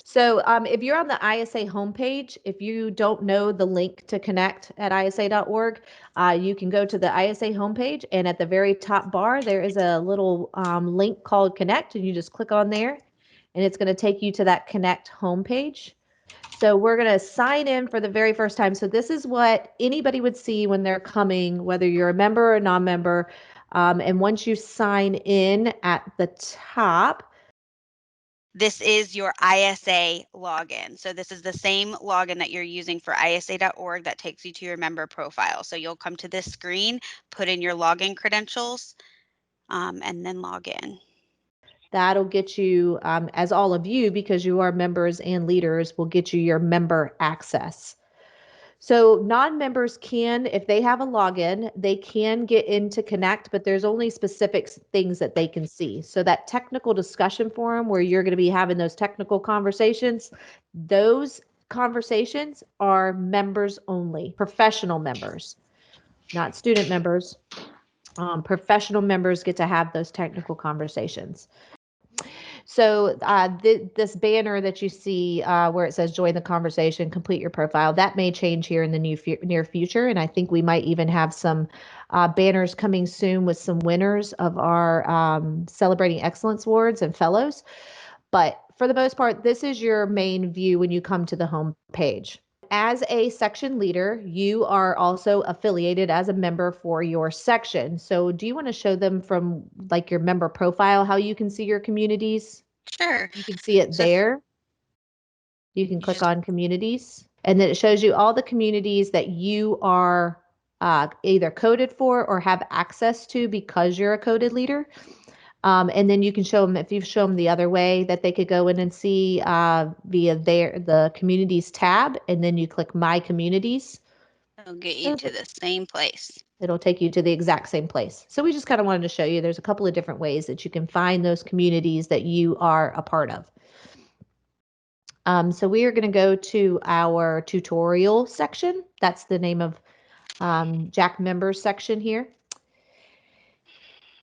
So if you're on the ISA homepage, if you don't know the link to connect at isa.org, you can go to the ISA homepage, and at the very top bar, there is a little link called Connect, and you just click on there, and it's going to take you to that Connect homepage. So we're going to sign in for the very first time. So this is what anybody would see when they're coming, whether you're a member or a non-member. And once you sign in at the top, this is your ISA login. So this is the same login that you're using for isa.org that takes you to your member profile. So you'll come to this screen, put in your login credentials, and then log in. That'll get you, as all of you, because you are members and leaders, will get you your member access. So non-members can, if they have a login, they can get into Connect, but there's only specific things that they can see. So that technical discussion forum where you're going to be having those technical conversations, those conversations are members only, professional members, not student members. Professional members get to have those technical conversations. So this banner that you see where it says join the conversation, complete your profile, that may change here in the near future. And I think we might even have some banners coming soon with some winners of our Celebrating Excellence Awards and fellows. But for the most part, this is your main view when you come to the home page. As a section leader, you are also affiliated as a member for your section. So do you want to show them from like your member profile how you can see your communities? Sure. You can see it So there. You can click on communities, and then it shows you all the communities that you are either coded for or have access to because you're a coded leader. And then you can show them, if you show them the other way, that they could go in and see via the communities tab, and then you click my communities. it'll get you to the same place. It'll take you to the exact same place. So we just kind of wanted to show you there's a couple of different ways that you can find those communities that you are a part of. So we are going to go to our tutorial section. That's the name of Jack members section here.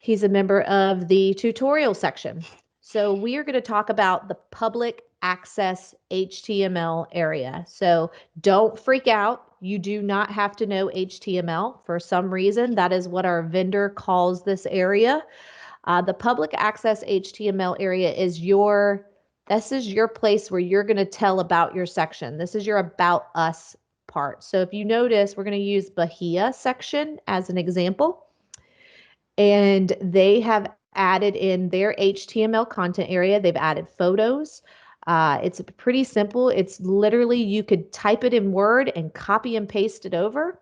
He's a member of the tutorial section. So we are going to talk about the public access HTML area. So don't freak out. You do not have to know HTML. For some reason, that is what our vendor calls this area. The public access HTML area is this is your place where you're going to tell about your section. This is your about us part. So if you notice, we're going to use Bahia section as an example. And they have added in their HTML content area. They've added photos. It's pretty simple. It's literally, you could type it in Word and copy and paste it over.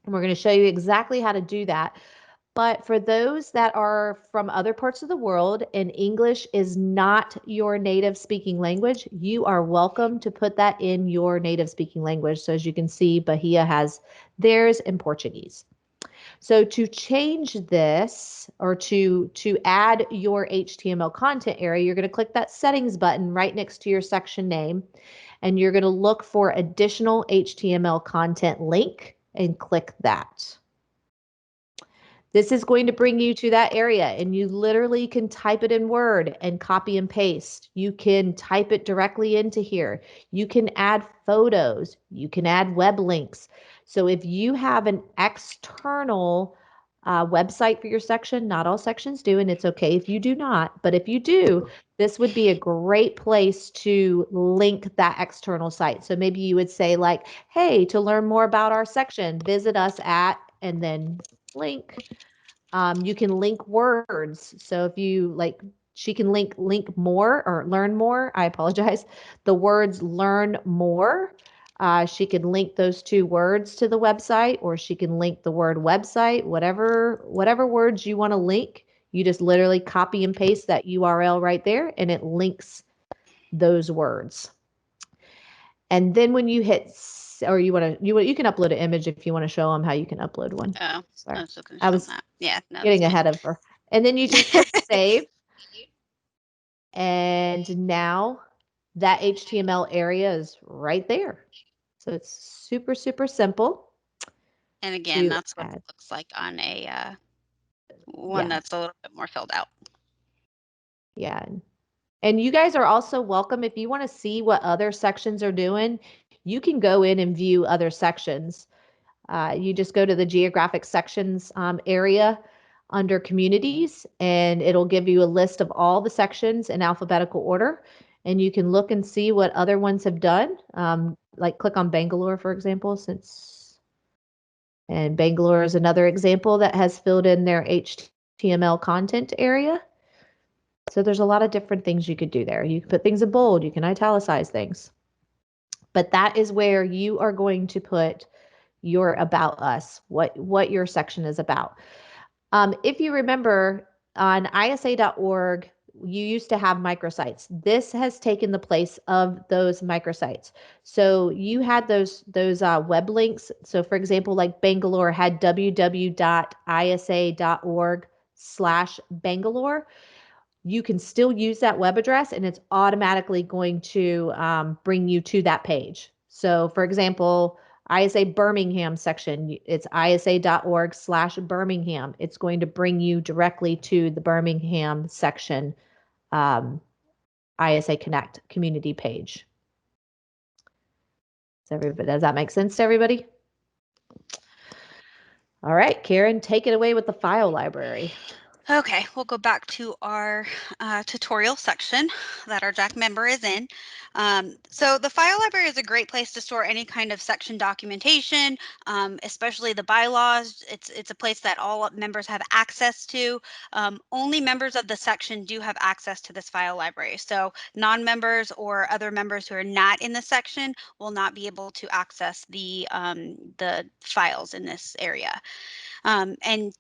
And we're going to show you exactly how to do that. But for those that are from other parts of the world and English is not your native speaking language, you are welcome to put that in your native speaking language. So as you can see, Bahia has theirs in Portuguese. So to change this, or to add your HTML content area, you're going to click that settings button right next to your section name, and you're going to look for additional HTML content link and click that. This is going to bring you to that area, and you literally can type it in Word and copy and paste. You can type it directly into here. You can add photos. You can add web links. So if you have an external website for your section, not all sections do, and it's okay if you do not, but if you do, this would be a great place to link that external site. So maybe you would say like, hey, to learn more about our section, visit us at, and then link. You can link words. So if you like, she can link more or learn more. I apologize. The words learn more. She can link those two words to the website, or she can link the word website, whatever words you want to link. You just literally copy and paste that URL right there, and it links those words. And then when you hit, or you can upload an image if you want to show them how you can upload one. Oh, Sorry. I was looking to I show was that. Yeah, no, getting that's fine. ahead of her. And then you just click save. And now that HTML area is right there. So it's super, super simple And again, to that's what add. it looks like on a one Yeah. that's a little bit more filled out. Yeah. And you guys are also welcome if you want to see what other sections are doing, you can go in and view other sections. You just go to the geographic sections area under communities, and it'll give you a list of all the sections in alphabetical order. And you can look and see what other ones have done. Like click on Bangalore, for example, and Bangalore is another example that has filled in their HTML content area. So there's a lot of different things you could do there. You can put things in bold, you can italicize things. But that is where you are going to put your about us, what your section is about. If you remember on isa.org, you used to have microsites. This has taken the place of those microsites. So you had those web links. So for example, like Bangalore had www.isa.org/Bangalore. You can still use that web address and it's automatically going to bring you to that page. So for example, ISA Birmingham section, it's isa.org/Birmingham. It's going to bring you directly to the Birmingham section um, ISA Connect community page. Does that make sense to everybody? All right, Karen, take it away with the file library. Okay, we'll go back to our tutorial section that our JAC member is in. So the file library is a great place to store any kind of section documentation, especially the bylaws. It's a place that all members have access to. Only members of the section do have access to this file library. So non-members or other members who are not in the section will not be able to access the files in this area. And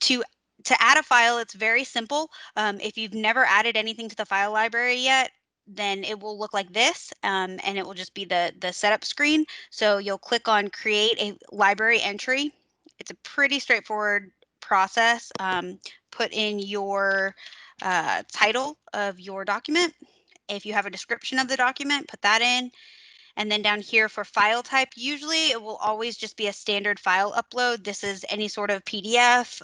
to add a file, it's very simple. If you've never added anything to the file library yet, then it will look like this, and it will just be the setup screen. So you'll click on create a library entry. It's a pretty straightforward process. Put in your title of your document. If you have a description of the document, put that in. And then down here for file type, usually it will always just be a standard file upload. This is any sort of PDF,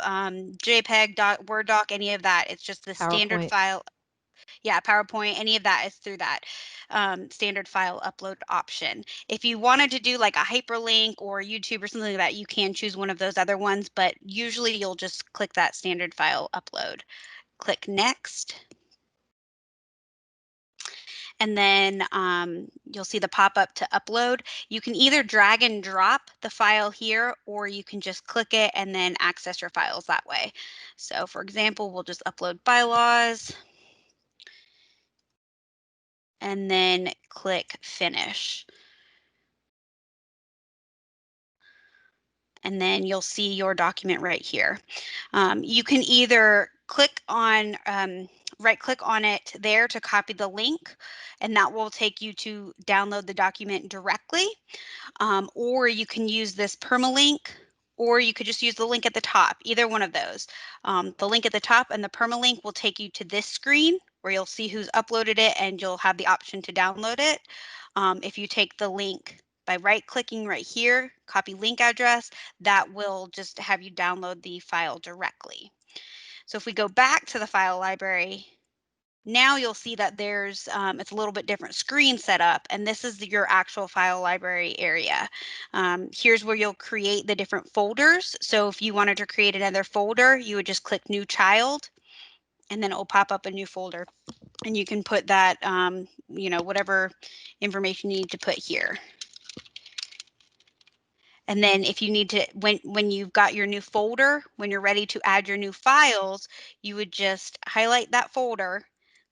JPEG, Word doc, any of that. It's just the standard PowerPoint. file. Yeah, PowerPoint, any of that is through that standard file upload option. If you wanted to do like a hyperlink or YouTube or something like that, you can choose one of those other ones, but usually you'll just click that standard file upload. Click next. And then you'll see the pop-up to upload. You can either drag and drop the file here, or you can just click it and then access your files that way. So for example, we'll just upload bylaws and then click finish. And then you'll see your document right here. You can either right click on it there to copy the link, and that will take you to download the document directly. Or you can use this permalink, or you could just use the link at the top, either one of those. The link at the top and the permalink will take you to this screen where you'll see who's uploaded it and you'll have the option to download it. If you take the link by right clicking right here, copy link address, that will just have you download the file directly. So if we go back to the file library, now you'll see that there's it's a little bit different screen set up, and this is your actual file library area. Here's where you'll create the different folders. So if you wanted to create another folder, you would just click new child, and then it will pop up a new folder, and you can put that whatever information you need to put here. And then if you need to, when you've got your new folder, when you're ready to add your new files, you would just highlight that folder,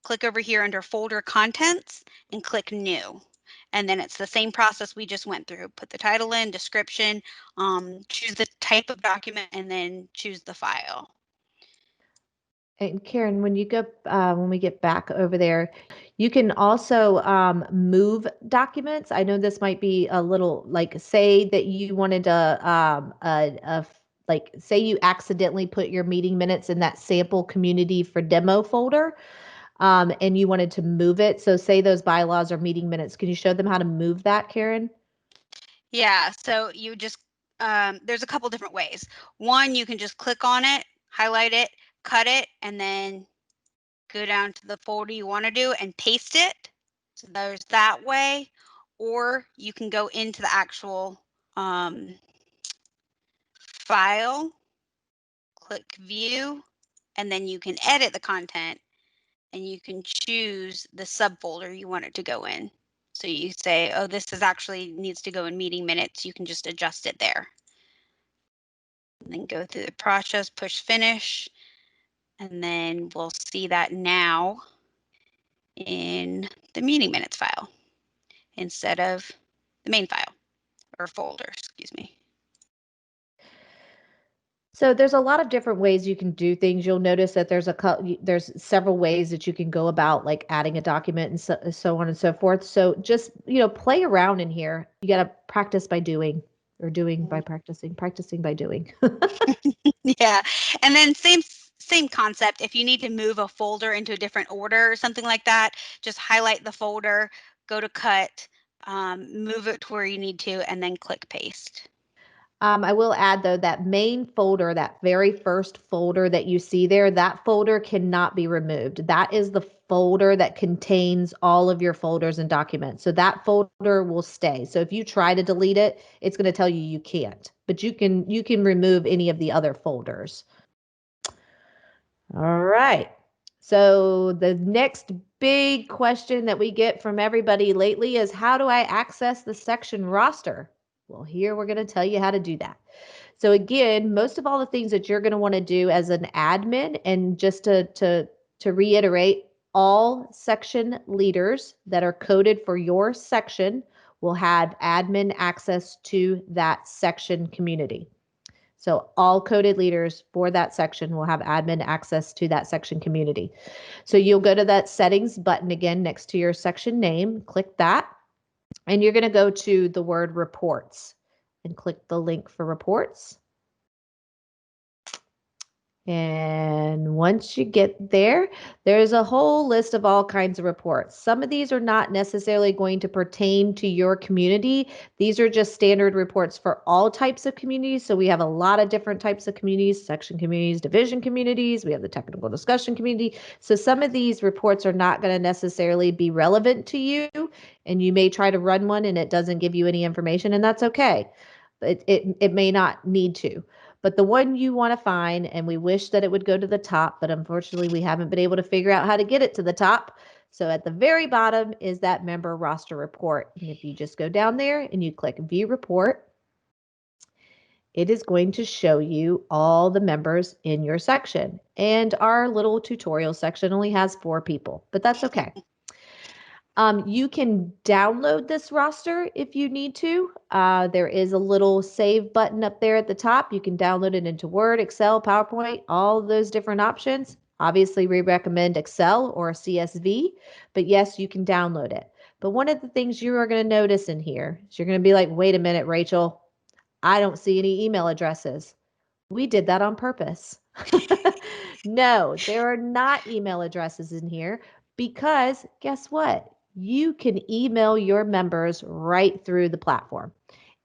click over here under folder contents and click new. And then it's the same process we just went through. Put the title in, description, choose the type of document, and then choose the file. And Karen, when we get back over there, you can also move documents. I know this might be a little like, say that you wanted to, like, say you accidentally put your meeting minutes in that sample community for demo folder, and you wanted to move it. So say those bylaws are meeting minutes. Can you show them how to move that, Karen? Yeah, so you just, there's a couple different ways. One, you can just click on it, highlight it, cut it, and then go down to the folder you want to do and paste it. So there's that way. Or you can go into the actual file, click view, and then you can edit the content and you can choose the subfolder you want it to go in. So you say, oh, this is actually needs to go in meeting minutes. You can just adjust it there. And then go through the process, push finish, and then we'll see that now in the meeting minutes file instead of the main file or folder, excuse me. So there's a lot of different ways you can do things. You'll notice that there's several ways that you can go about like adding a document and so on and so forth. So just, play around in here. You got to practice by doing, or doing by practicing, practicing by doing. Yeah. And then same concept. If you need to move a folder into a different order or something like that, just highlight the folder, go to cut, move it to where you need to, and then click paste. I will add though that main folder, that very first folder that you see there, that folder cannot be removed. That is the folder that contains all of your folders and documents. So that folder will stay. So if you try to delete it, it's going to tell you you can't. But you can remove any of the other folders. All right. So the next big question that we get from everybody lately is, how do I access the section roster? Well, here we're going to tell you how to do that. So again, most of all the things that you're going to want to do as an admin, and just to reiterate, all section leaders that are coded for your section will have admin access to that section community. So all coded leaders for that section will have admin access to that section community. So you'll go to that settings button again next to your section name, click that, and you're going to go to the word reports and click the link for reports. And once you get there, there's a whole list of all kinds of reports. Some of these are not necessarily going to pertain to your community. These are just standard reports for all types of communities. So we have a lot of different types of communities, section communities, division communities. We have the technical discussion community. So some of these reports are not going to necessarily be relevant to you. And you may try to run one and it doesn't give you any information, and that's okay. It may not need to. But the one you want to find, and we wish that it would go to the top, but unfortunately we haven't been able to figure out how to get it to the top. So at the very bottom is that member roster report. And if you just go down there and you click view report, it is going to show you all the members in your section. And our little tutorial section only has 4 people, but that's okay. You can download this roster if you need to. There is a little save button up there at the top. You can download it into Word, Excel, PowerPoint, all those different options. Obviously, we recommend Excel or CSV, but yes, you can download it. But one of the things you are going to notice in here is you're going to be like, wait a minute, Rachel, I don't see any email addresses. We did that on purpose. No, there are not email addresses in here because guess what? You can email your members right through the platform.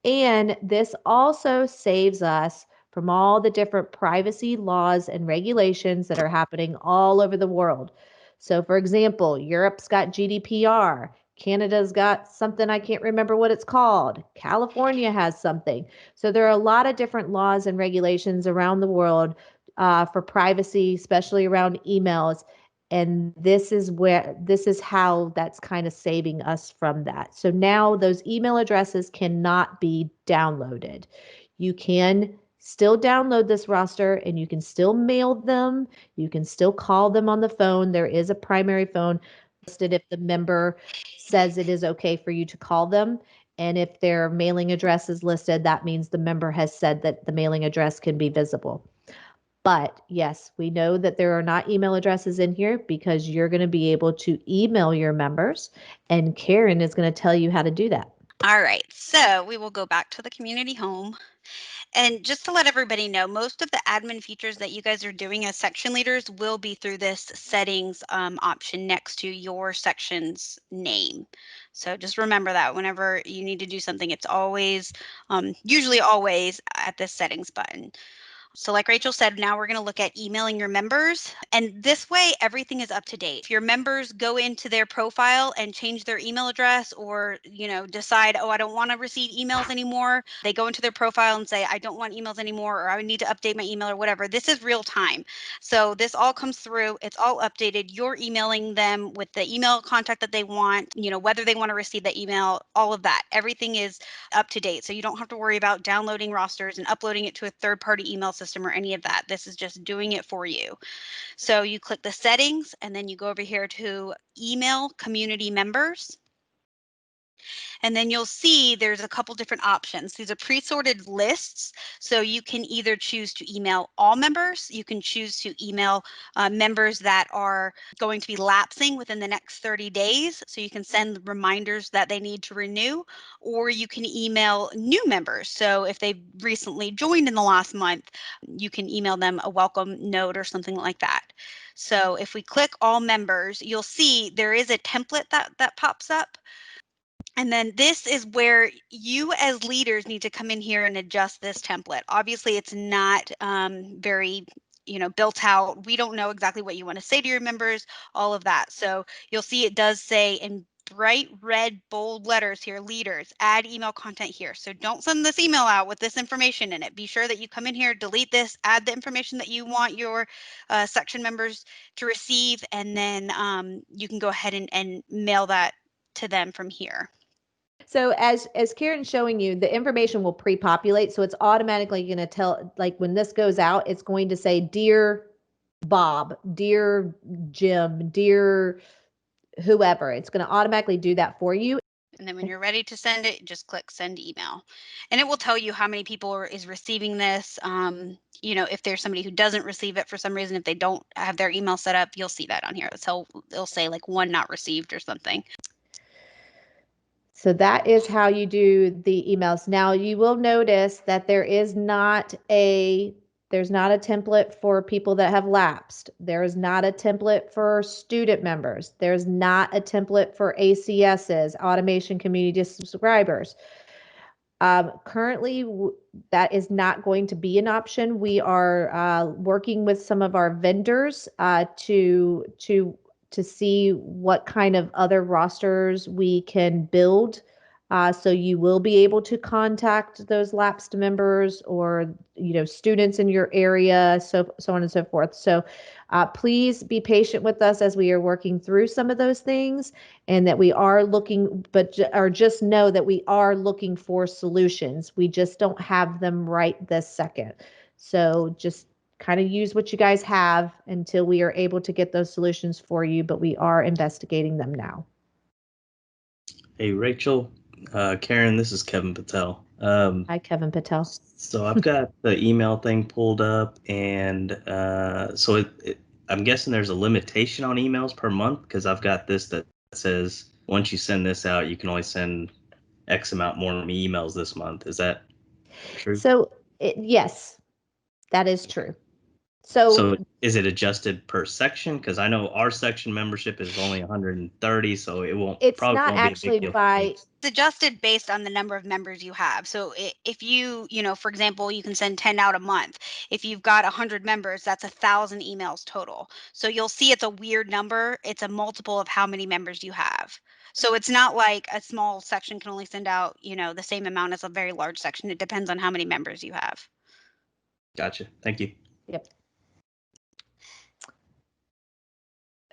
And this also saves us from all the different privacy laws and regulations that are happening all over the world. So, for example, Europe's got GDPR, Canada's got something I can't remember what it's called, California has something. So, there are a lot of different laws and regulations around the world for privacy, especially around emails. And this is how that's kind of saving us from that. So now those email addresses cannot be downloaded. You can still download this roster and you can still mail them. You can still call them on the phone. There is a primary phone listed if the member says it is okay for you to call them. And if their mailing address is listed, that means the member has said that the mailing address can be visible. But yes, we know that there are not email addresses in here because you're going to be able to email your members, and Karen is going to tell you how to do that. All right, so we will go back to the community home. And just to let everybody know, most of the admin features that you guys are doing as section leaders will be through this settings option next to your section's name. So just remember that whenever you need to do something, it's always, usually always at this settings button. So, like Rachel said, now we're going to look at emailing your members. And this way, everything is up to date. If your members go into their profile and change their email address or, decide, oh, I don't want to receive emails anymore, they go into their profile and say, I don't want emails anymore, or I need to update my email or whatever. This is real time. So, this all comes through, it's all updated. You're emailing them with the email contact that they want, whether they want to receive the email, all of that. Everything is up to date. So you don't have to worry about downloading rosters and uploading it to a third-party email system or any of that. This is just doing it for you. So you click the settings and then you go over here to email community members. And then you'll see there's a couple different options. These are pre-sorted lists. So you can either choose to email all members. You can choose to email members that are going to be lapsing within the next 30 days. So you can send reminders that they need to renew, or you can email new members. So if they've recently joined in the last month, you can email them a welcome note or something like that. So if we click all members, you'll see there is a template that pops up. And then this is where you as leaders need to come in here and adjust this template. Obviously, it's not very built out. We don't know exactly what you want to say to your members, all of that. So you'll see it does say in bright red bold letters here, leaders, add email content here. So don't send this email out with this information in it. Be sure that you come in here, delete this, add the information that you want your section members to receive, and then you can go ahead and mail that to them from here. So as Karen's showing you, the information will pre-populate. So it's automatically going to tell, like when this goes out, it's going to say, dear Bob, dear Jim, dear whoever. It's going to automatically do that for you. And then when you're ready to send it, just click send email. And it will tell you how many people is receiving this. If there's somebody who doesn't receive it for some reason, if they don't have their email set up, you'll see that on here. So it'll say like one not received or something. So that is how you do the emails. Now you will notice that there's not a template for people that have lapsed. There is not a template for student members. There's not a template for ACSs, automation community subscribers. Currently, that is not going to be an option. We are working with some of our vendors to see what kind of other rosters we can build. So you will be able to contact those lapsed members or students in your area, so on and so forth. So please be patient with us as we are working through some of those things, and that we are looking, or just know that we are looking for solutions. We just don't have them right this second. So just kind of use what you guys have until we are able to get those solutions for you, but we are investigating them now. Hey, Rachel, Karen, this is Kevin Patel. Hi, Kevin Patel. So I've got the email thing pulled up, and so I'm guessing there's a limitation on emails per month because I've got this that says once you send this out, you can only send X amount more emails this month. Is that true? So, yes, that is true. So So is it adjusted per section? Because I know our section membership is only 130, so it won't it's probably not won't be a big actually deal for me. by, It's adjusted based on the number of members you have. So if for example, you can send 10 out a month. If you've got 100 members, that's 1,000 emails total. So you'll see it's a weird number. It's a multiple of how many members you have. So it's not like a small section can only send out, the same amount as a very large section. It depends on how many members you have. Gotcha. Thank you. yep.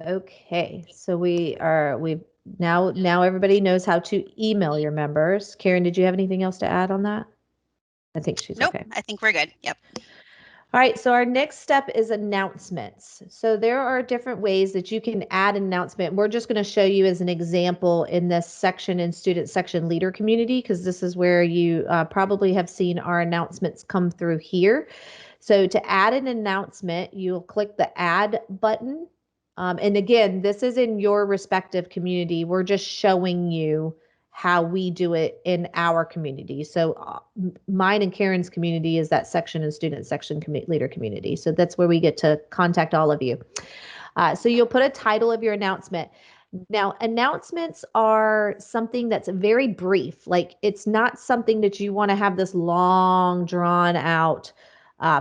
Okay, so we've now everybody knows how to email your members. Karen, did you have anything else to add on that? I think she's Nope, okay. I think we're good. Yep. All right, so our next step is announcements. So there are different ways that you can add an announcement. We're just going to show you as an example in this section in student section leader community, because this is where you probably have seen our announcements come through here. So to add an announcement, you'll click the add button. And again, this is in your respective community. We're just showing you how we do it in our community. So mine and Karen's community is that section and student section leader community. So that's where we get to contact all of you. So you'll put a title of your announcement. Now, announcements are something that's very brief. Like it's not something that you want to have this long, drawn out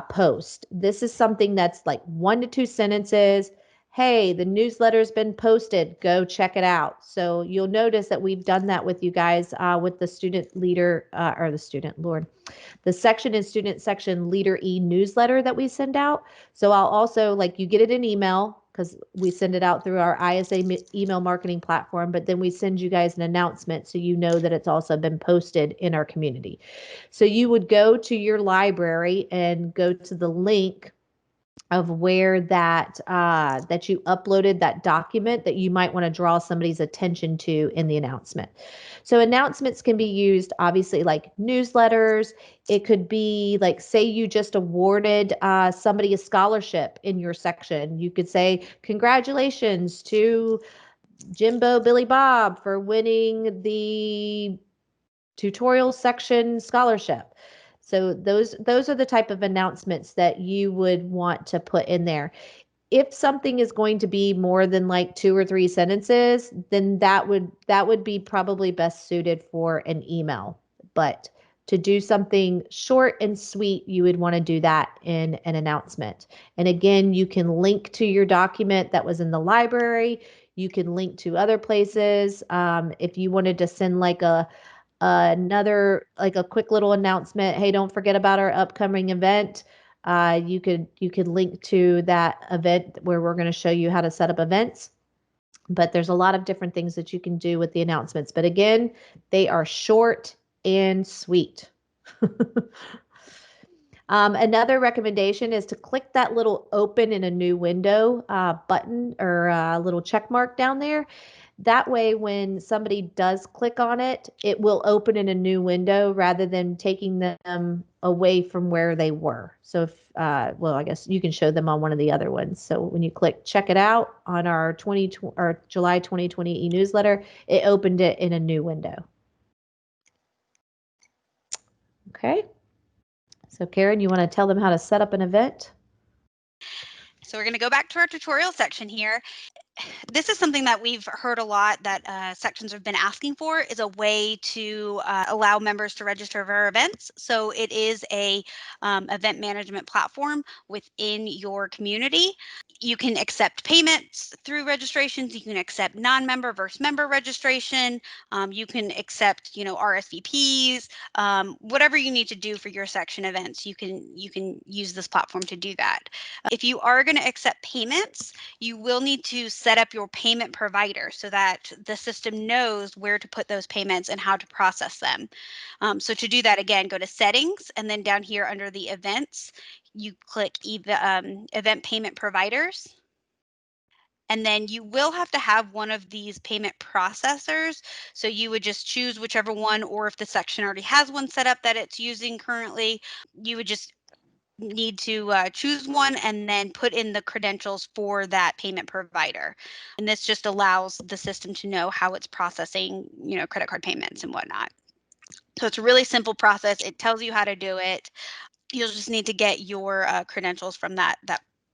post. This is something that's like 1 to 2 sentences. Hey, the newsletter's been posted. Go check it out. So you'll notice that we've done that with you guys with the student leader or the student, Lord, the section and student section leader newsletter that we send out. So I'll also like you get it in email because we send it out through our ISA email marketing platform, but then we send you guys an announcement so you know that it's also been posted in our community. So you would go to your library and go to the link of where that you uploaded that document that you might want to draw somebody's attention to in the announcement. So announcements can be used obviously like newsletters. It could be like say you just awarded somebody a scholarship in your section. You could say congratulations to Jimbo Billy Bob for winning the tutorial section scholarship. So those are the type of announcements that you would want to put in there. If something is going to be more than like 2 or 3 sentences, then that would be probably best suited for an email. But to do something short and sweet, you would want to do that in an announcement. And again, you can link to your document that was in the library. You can link to other places. If you wanted to send like another like a quick little announcement, hey, don't forget about our upcoming event. You could link to that event where we're going to show you how to set up events. But there's a lot of different things that you can do with the announcements. But again, they are short and sweet. Another recommendation is to click that little open in a new window button or little check mark down there. That way, when somebody does click on it, it will open in a new window rather than taking them away from where they were. So, well, I guess you can show them on one of the other ones. So when you click check it out on our July 2020 e-newsletter, it opened it in a new window. Okay. So Karen, you want to tell them how to set up an event? So we're going to go back to our tutorial section here. This is something that we've heard a lot that sections have been asking for is a way to allow members to register for events. So it is a event management platform within your community. You can accept payments through registrations. You can accept non-member versus member registration. You can accept, RSVPs, whatever you need to do for your section events. You can use this platform to do that. If you are going to accept payments, you will need to set up your payment provider so that the system knows where to put those payments and how to process them. So to do that, again, go to settings and then down here under the events, you click event payment providers. And then you will have to have one of these payment processors. So you would just choose whichever one, or if the section already has one set up that it's using currently, you would just need to choose one and then put in the credentials for that payment provider. And this just allows the system to know how it's processing, credit card payments and whatnot. So it's a really simple process. It tells you how to do it. You'll just need to get your credentials from that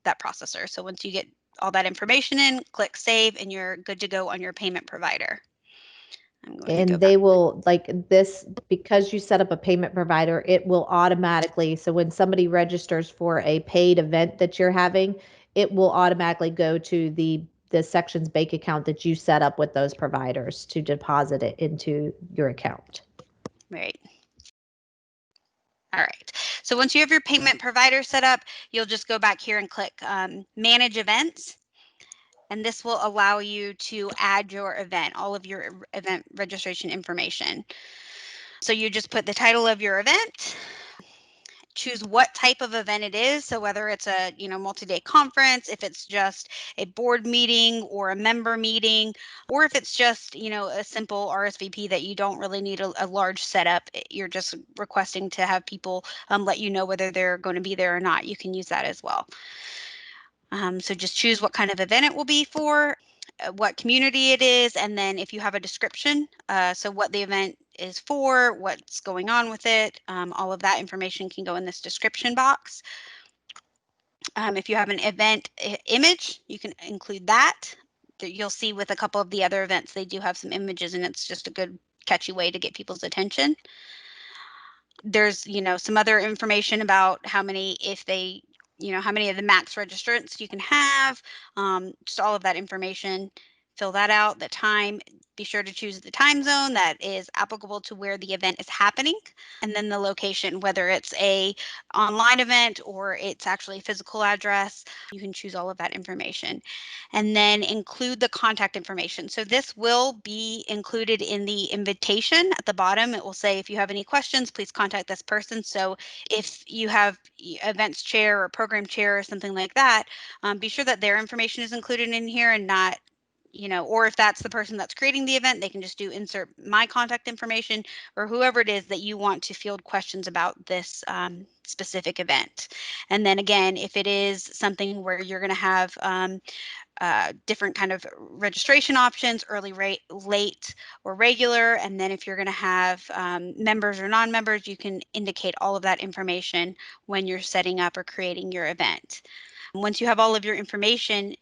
processor. So once you get all that information in, click save, and you're good to go on your payment provider. I'm going to go And back. they will like this because you set up a payment provider, it will automatically. So when somebody registers for a paid event that you're having, it will automatically go to the section's bank account that you set up with those providers to deposit it into your account. Right. All right. So once you have your payment provider set up, you'll just go back here and click manage events. And this will allow you to add your event, all of your event registration information. So you just put the title of your event, choose what type of event it is. So whether it's a, multi-day conference, if it's just a board meeting or a member meeting, or if it's just, a simple RSVP that you don't really need a large setup, you're just requesting to have people let you know whether they're going to be there or not. You can use that as well. So just choose what kind of event it will be for, what community it is, and then if you have a description, so what the event is for, what's going on with it, all of that information can go in this description box. If you have an event image, you can include that. You'll see with a couple of the other events, they do have some images, and it's just a good catchy way to get people's attention. There's, some other information about how many, if they, how many of the max registrants you can have, just all of that information. Fill that out, the time. Be sure to choose the time zone that is applicable to where the event is happening, and then the location, whether it's a online event or it's actually a physical address. You can choose all of that information, and then include the contact information. So this will be included in the invitation at the bottom. It will say, if you have any questions, please contact this person. So if you have events chair or program chair or something like that, be sure that their information is included in here, and not, or if that's the person that's creating the event, they can just do insert my contact information, or whoever it is that you want to field questions about this specific event. And then again, if it is something where you're going to have different kind of registration options, early, rate, late, or regular. And then if you're going to have members or non-members, you can indicate all of that information when you're setting up or creating your event. Once you have all of your information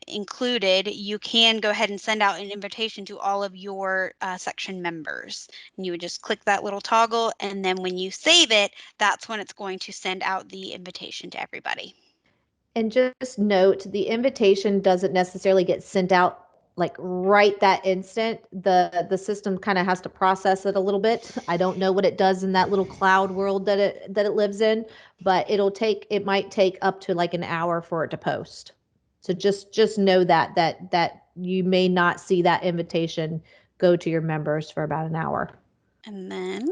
included, you can go ahead and send out an invitation to all of your section members. And you would just click that little toggle, and then when you save it, that's when it's going to send out the invitation to everybody. And just note, the invitation doesn't necessarily get sent out like right that instant. The system kind of has to process it a little bit. I don't know what it does in that little cloud world that it lives in, but it might take up to like an hour for it to post. So just know that you may not see that invitation go to your members for about an hour. And then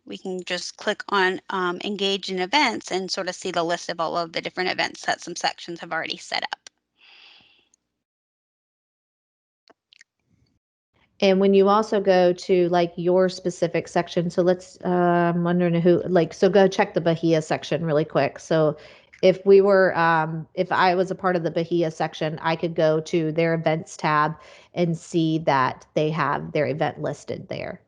we can just click on engage in events and sort of see the list of all of the different events that some sections have already set up. And when you also go to like your specific section, so I'm wondering so go check the Bahia section really quick. So if I was a part of the Bahia section, I could go to their events tab and see that they have their event listed there.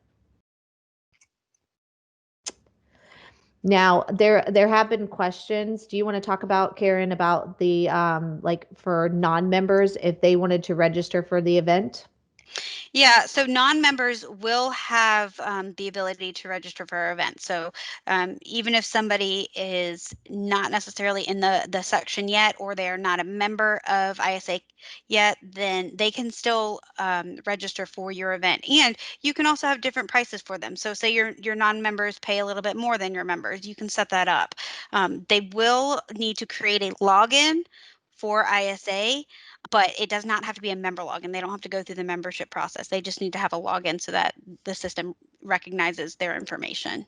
Now, there have been questions. Do you want to talk about, Karen, about the like for non-members if they wanted to register for the event? Yeah, so non-members will have the ability to register for our event. So even if somebody is not necessarily in the section yet, or they are not a member of ISA yet, then they can still register for your event. And you can also have different prices for them. So say your non-members pay a little bit more than your members, you can set that up. They will need to create a login for ISA, but it does not have to be a member login. They don't have to go through the membership process. They just need to have a login so that the system recognizes their information.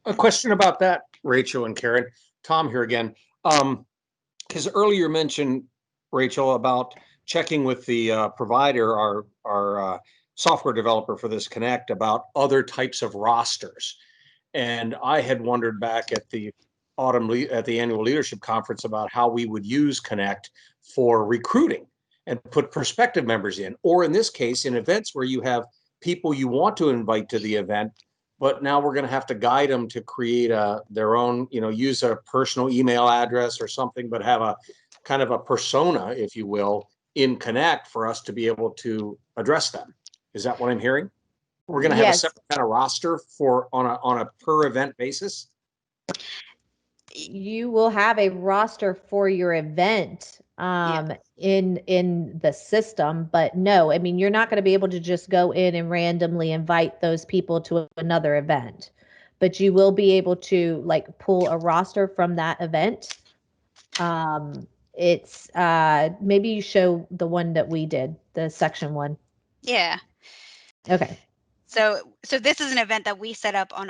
A question about that, Rachel and Karen. Tom here again. Because earlier you mentioned, Rachel, about checking with the provider, our software developer for this Connect, about other types of rosters. And I had wondered back at the annual leadership conference about how we would use Connect for recruiting and put prospective members in, or in this case, in events where you have people you want to invite to the event, but now we're going to have to guide them to create their own, use a personal email address or something, but have a kind of a persona, if you will, in Connect for us to be able to address them. Is that what I'm hearing? We're going to have a Yes. separate kind of roster for on a per event basis. You will have a roster for your event Yeah. in the system, but no, I mean, you're not going to be able to just go in and randomly invite those people to another event, but you will be able to like pull a roster from that event. It's maybe you show the one that we did, the section one. Yeah. Okay. So this is an event that we set up on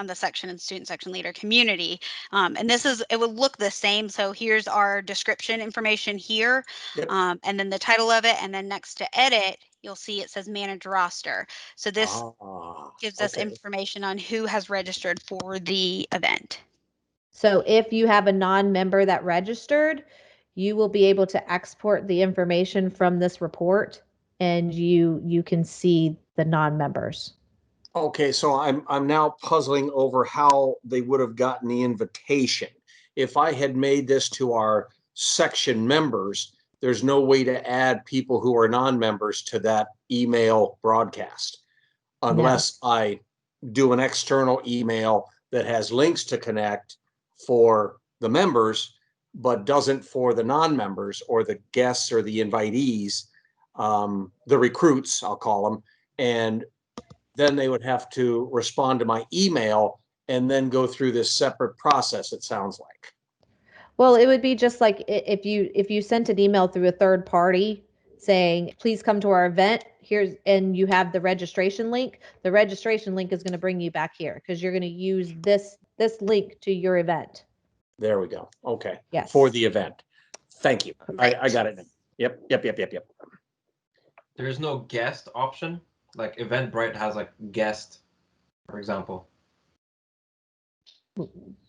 the section and student section leader community, and it will look the same. So here's our description information here, Yep. And then the title of it, and then next to edit, you'll see it says manage roster. So this gives us Okay. information on who has registered for the event. So if you have a non-member that registered, you will be able to export the information from this report and you can see the non-members. Okay, so I'm now puzzling over how they would have gotten the invitation. If I had made this to our section members, there's no way to add people who are non-members to that email broadcast No. unless I do an external email that has links to connect for the members, but doesn't for the non-members or the guests or the invitees, the recruits, I'll call them. And then they would have to respond to my email and then go through this separate process, it sounds like. Well, it would be just like if you sent an email through a third party saying, "Please come to our event." Here's and you have the registration link. The registration link is going to bring you back here because you're going to use this link to your event. There we go. Okay. Yes. For the event. Thank you. I Correct. got it. Yep. There is no guest option. Like Eventbrite has like guest, for example.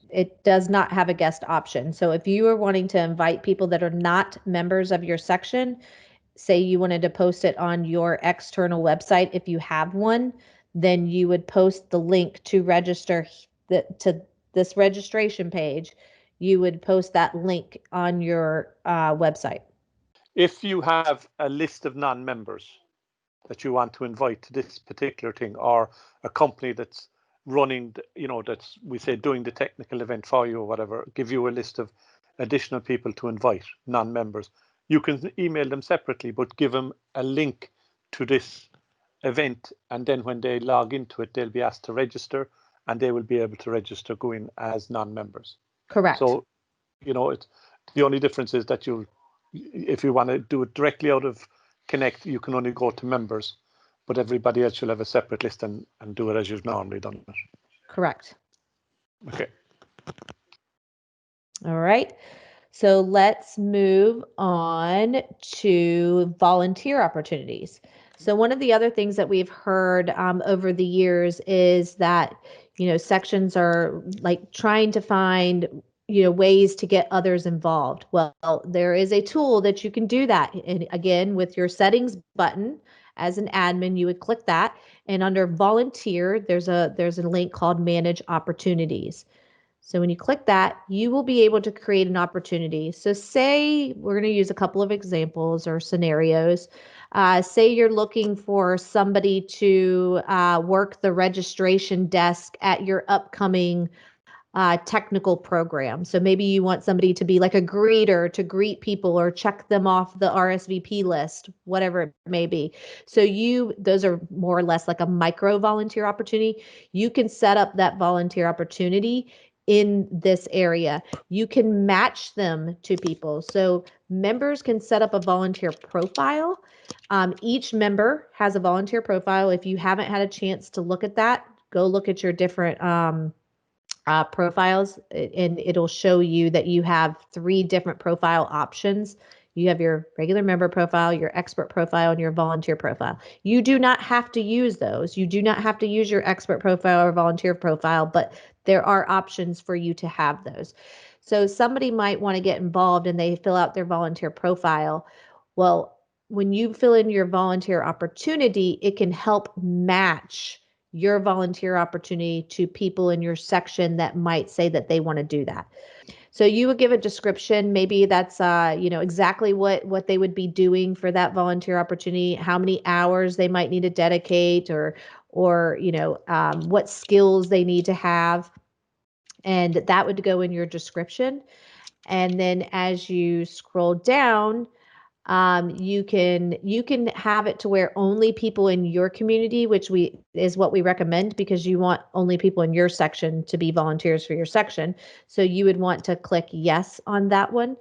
It does not have a guest option. So if you are wanting to invite people that are not members of your section, say you wanted to post it on your external website, if you have one, then you would post the link to register to this registration page. You would post that link on your website. If you have a list of non-members that you want to invite to this particular thing, or a company that's running, that's, we say, doing the technical event for you or whatever, give you a list of additional people to invite, non-members, you can email them separately, but give them a link to this event. And then when they log into it, they'll be asked to register, and they will be able to register going as non-members. Correct. So, it's the only difference is that if you want to do it directly out of Connect, you can only go to members, but everybody else should have a separate list and do it as you've normally done it. Correct. Okay. All right. So let's move on to volunteer opportunities. So one of the other things that we've heard over the years is that, sections are like trying to find, ways to get others involved. Well, there is a tool that you can do that. And again, with your settings button as an admin, you would click that. And under volunteer, there's a link called manage opportunities. So when you click that, you will be able to create an opportunity. So say we're going to use a couple of examples or scenarios. Say you're looking for somebody to work the registration desk at your upcoming technical program. So maybe you want somebody to be like a greeter to greet people or check them off the RSVP list, whatever it may be. So those are more or less like a micro volunteer opportunity. You can set up that volunteer opportunity in this area. You can match them to people. So members can set up a volunteer profile. Each member has a volunteer profile. If you haven't had a chance to look at that, go look at your different profiles, and it'll show you that you have 3 different profile options. You have your regular member profile, your expert profile, and your volunteer profile. You do not have to use those. You do not have to use your expert profile or volunteer profile, but there are options for you to have those. So somebody might want to get involved and they fill out their volunteer profile. Well, when you fill in your volunteer opportunity, it can help match your volunteer opportunity to people in your section that might say that they want to do that. So you would give a description. Maybe that's exactly what they would be doing for that volunteer opportunity, how many hours they might need to dedicate, or what skills they need to have, and that would go in your description. And then as you scroll down, you can have it to where only people in your community, which is what we recommend, because you want only people in your section to be volunteers for your section. So you would want to click yes on that one.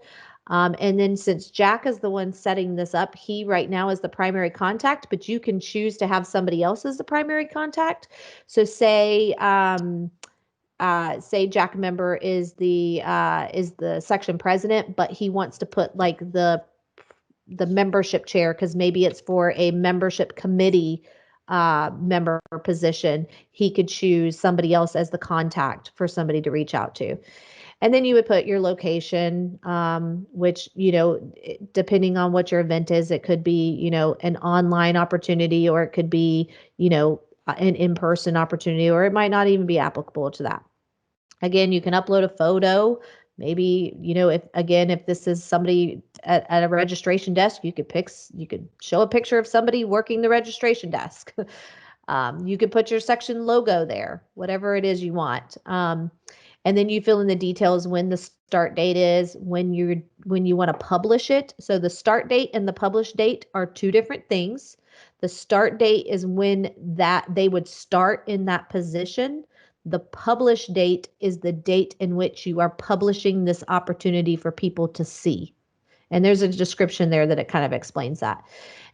And then since Jack is the one setting this up, he right now is the primary contact, but you can choose to have somebody else as the primary contact. So say Jack member is the section president, but he wants to put like the membership chair, because maybe it's for a membership committee member position. He could choose somebody else as the contact for somebody to reach out to. And then you would put your location, which, depending on what your event is, it could be, an online opportunity, or it could be, an in-person opportunity, or it might not even be applicable to that. Again, you can upload a photo. Maybe, if this is somebody at a registration desk, you could show a picture of somebody working the registration desk. You could put your section logo there, whatever it is you want. And then you fill in the details when the start date is, when you want to publish it. So the start date and the publish date are two different things. The start date is when that they would start in that position. The publish date is the date in which you are publishing this opportunity for people to see. And there's a description there that it kind of explains that.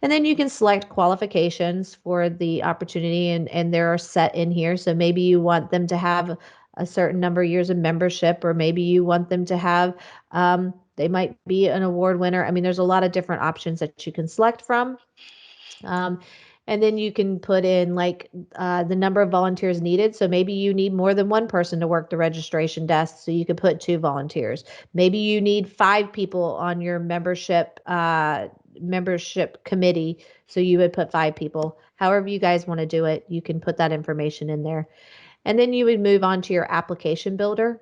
And then you can select qualifications for the opportunity, and there are set in here. So maybe you want them to have a certain number of years of membership, or maybe you want them to have, they might be an award winner. I mean, there's a lot of different options that you can select from. Um, and then you can put in like the number of volunteers needed. So maybe you need more than one person to work the registration desk. So you could put 2 volunteers. Maybe you need 5 people on your membership committee. So you would put 5 people. However you guys want to do it, you can put that information in there. And then you would move on to your application builder.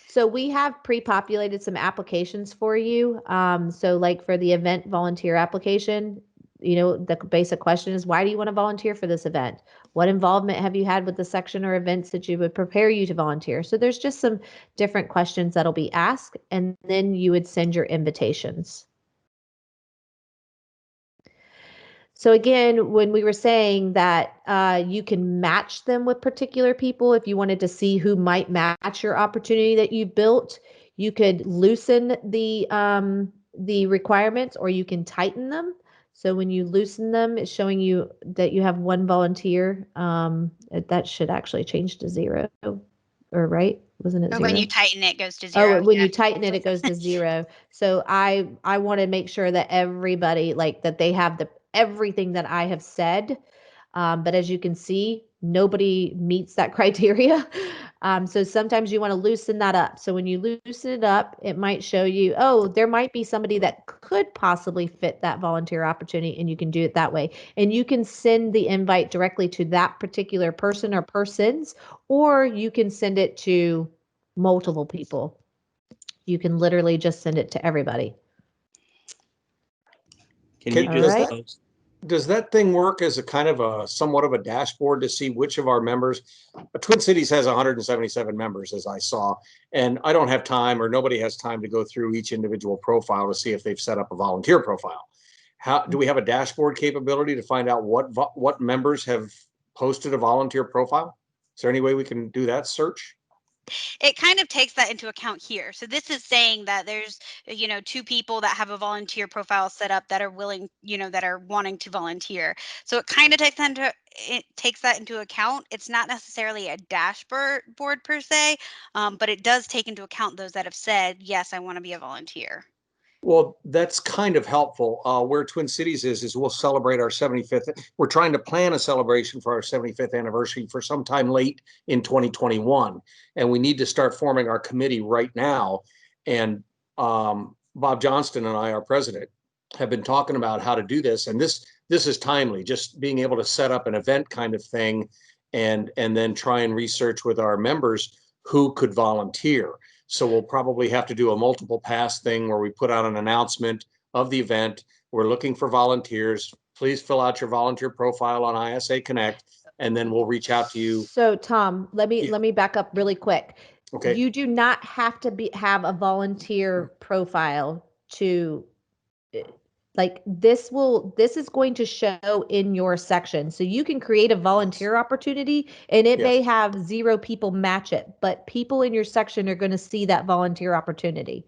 So we have pre-populated some applications for you. So like for the event volunteer application, the basic question is, why do you want to volunteer for this event? What involvement have you had with the section or events that you would prepare you to volunteer? So there's just some different questions that'll be asked, and then you would send your invitations. So again, when we were saying that you can match them with particular people, if you wanted to see who might match your opportunity that you built, you could loosen the requirements, or you can tighten them. So when you loosen them, it's showing you that you have 1 volunteer. That should actually change to 0, or right? Wasn't it But 0? when you tighten it, it goes to Oh, 0. when Yeah. you tighten it, it goes to 0. So I want to make sure that everybody, like, that they have everything that I have said. But as you can see, nobody meets that criteria. So sometimes you want to loosen that up. So when you loosen it up, it might show you, oh, there might be somebody that could possibly fit that volunteer opportunity, and you can do it that way. And you can send the invite directly to that particular person or persons, or you can send it to multiple people. You can literally just send it to everybody. Can you All just right. post? Does that thing work as a kind of a somewhat of a dashboard to see which of our members? Twin Cities has 177 members, as I saw, and I don't have time, or nobody has time, to go through each individual profile to see if they've set up a volunteer profile. How do we have a dashboard capability to find out what members have posted a volunteer profile? Is there any way we can do that search? It kind of takes that into account here. So this is saying that there's, 2 people that have a volunteer profile set up that are willing, that are wanting to volunteer. So it kind of takes that into account. It's not necessarily a dashboard board per se, but it does take into account those that have said, yes, I want to be a volunteer. Well, that's kind of helpful. Where Twin Cities is we'll celebrate our 75th. We're trying to plan a celebration for our 75th anniversary for sometime late in 2021. And we need to start forming our committee right now. And Bob Johnston and I, our president, have been talking about how to do this. And this is timely, just being able to set up an event kind of thing, and then try and research with our members who could volunteer. So we'll probably have to do a multiple pass thing where we put out an announcement of the event. We're looking for volunteers. Please fill out your volunteer profile on ISA Connect, and then we'll reach out to you. So Tom, let Yeah. me back up really quick. Okay. You do not have to have a volunteer profile to, like, this is going to show in your section. So you can create a volunteer opportunity, and it may Yes. have 0 people match it, but people in your section are going to see that volunteer opportunity.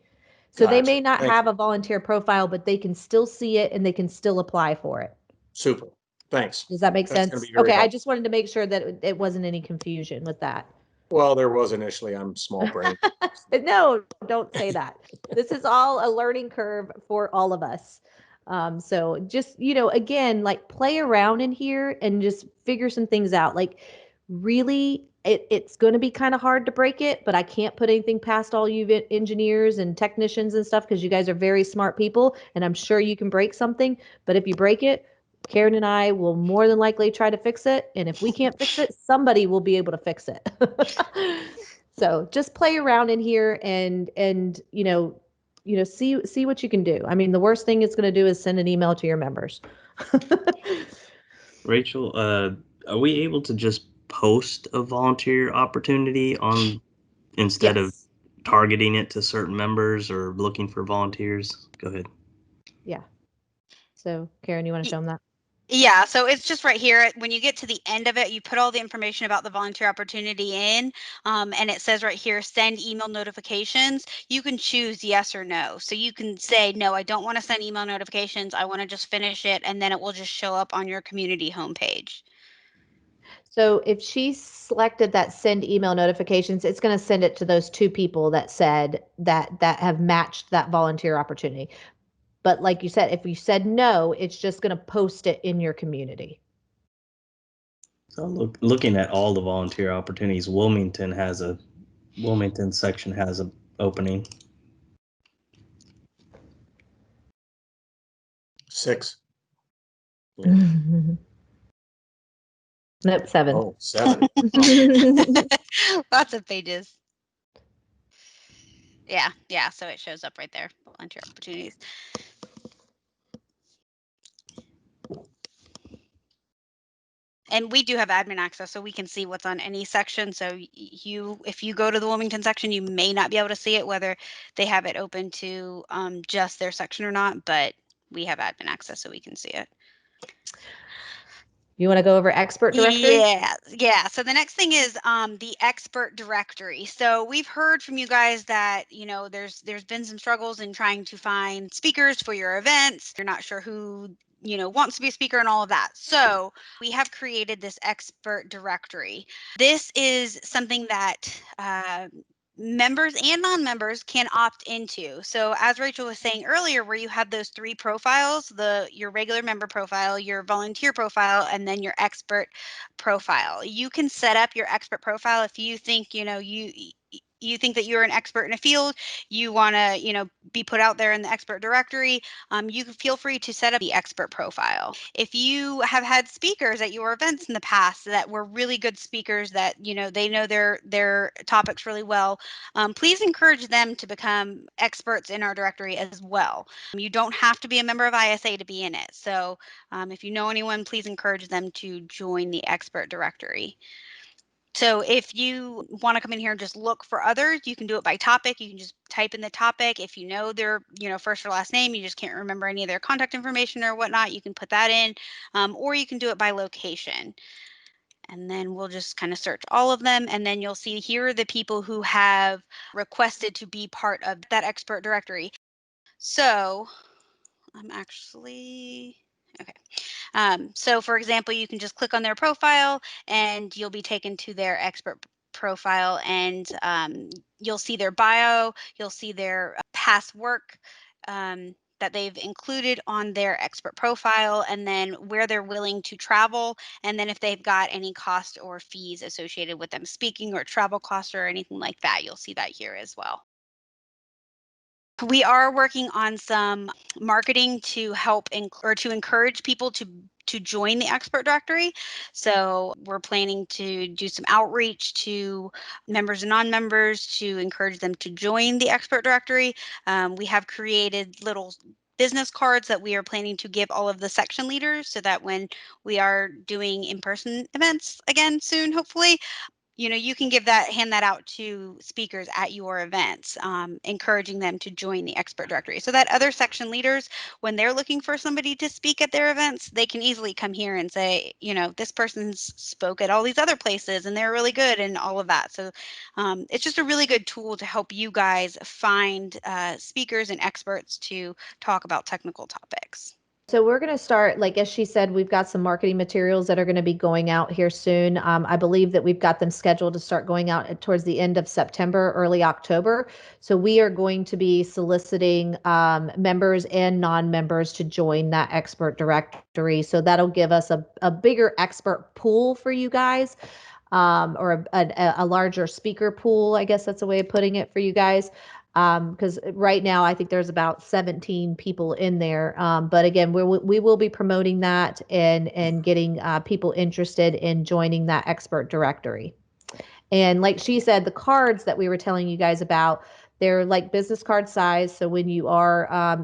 So they Gotcha. may not Thank have you. a volunteer profile, but they can still see it and they can still apply for it. Super. Thanks. Does that make That's going sense? to be very Okay, I helpful. just wanted to make sure that it wasn't any confusion with that. Well, there was initially. I'm small brain. No, don't say that. This is all a learning curve for all of us. So just, again, like, play around in here and just figure some things out. Like, really, it's going to be kind of hard to break it, but I can't put anything past all you engineers and technicians and stuff, because you guys are very smart people, and I'm sure you can break something. But if you break it, Karen and I will more than likely try to fix it. And if we can't fix it, somebody will be able to fix it. So just play around in here, and see what you can do. I mean, the worst thing it's going to do is send an email to your members. Rachel, are we able to just post a volunteer opportunity on instead of Yes. targeting it to certain members or looking for volunteers? Go ahead. Yeah. So, Karen, you want to Y- show them that? Yeah, so it's just right here. When you get to the end of it, you put all the information about the volunteer opportunity in, and it says right here, send email notifications. You can choose yes or no. So you can say, no, I don't want to send email notifications. I want to just finish it, and then it will just show up on your community homepage. So if she selected that send email notifications, it's going to send it to those two people that said that have matched that volunteer opportunity. But like you said, if you said no, it's just going to post it in your community. So looking at all the volunteer opportunities, Wilmington section has a opening. 6. Yeah. Nope, 7. Oh, 7. Lots of pages. Yeah, so it shows up right there, volunteer opportunities. And we do have admin access, so we can see what's on any section. So if you go to the Wilmington section, you may not be able to see it, whether they have it open to just their section or not, but we have admin access, so we can see it. You want to go over expert directory? Yeah. So the next thing is the expert directory. So we've heard from you guys that there's been some struggles in trying to find speakers for your events. You're not sure who wants to be a speaker and all of that. So we have created this expert directory. This is something that members and non-members can opt into. So as Rachel was saying earlier, where you have those 3 profiles, your regular member profile, your volunteer profile, and then your expert profile. You can set up your expert profile if you think, you think that you're an expert in a field, you want to, be put out there in the expert directory, you can feel free to set up the expert profile. If you have had speakers at your events in the past that were really good speakers that, they know their topics really well, please encourage them to become experts in our directory as well. You don't have to be a member of ISA to be in it. So if you know anyone, please encourage them to join the expert directory. So if you want to come in here and just look for others, you can do it by topic. You can just type in the topic. If you know their, first or last name, you just can't remember any of their contact information or whatnot, you can put that in, or you can do it by location. And then we'll just kind of search all of them. And then you'll see here are the people who have requested to be part of that expert directory. So I'm actually, okay. So for example, you can just click on their profile and you'll be taken to their expert profile, and you'll see their bio, you'll see their past work that they've included on their expert profile, and then where they're willing to travel, and then if they've got any cost or fees associated with them speaking or travel costs or anything like that, you'll see that here as well. We are working on some marketing to help or to encourage people to join the expert directory. So we're planning to do some outreach to members and non-members to encourage them to join the expert directory. We have created little business cards that we are planning to give all of the section leaders so that when we are doing in-person events again soon, hopefully, you can hand that out to speakers at your events, encouraging them to join the expert directory so that other section leaders, when they're looking for somebody to speak at their events, they can easily come here and say, this person's spoke at all these other places and they're really good and all of that. So it's just a really good tool to help you guys find speakers and experts to talk about technical topics. So we're going to start, like as she said, we've got some marketing materials that are going to be going out here soon. I believe that we've got them scheduled to start going out towards the end of September, early October. So we are going to be soliciting members and non-members to join that expert directory. So that'll give us a bigger expert pool for you guys, or a larger speaker pool, I guess that's a way of putting it for you guys. Because right now I think there's about 17 people in there. But again, we will be promoting that and getting people interested in joining that expert directory. And like she said, the cards that we were telling you guys about, they're like business card size. So when you are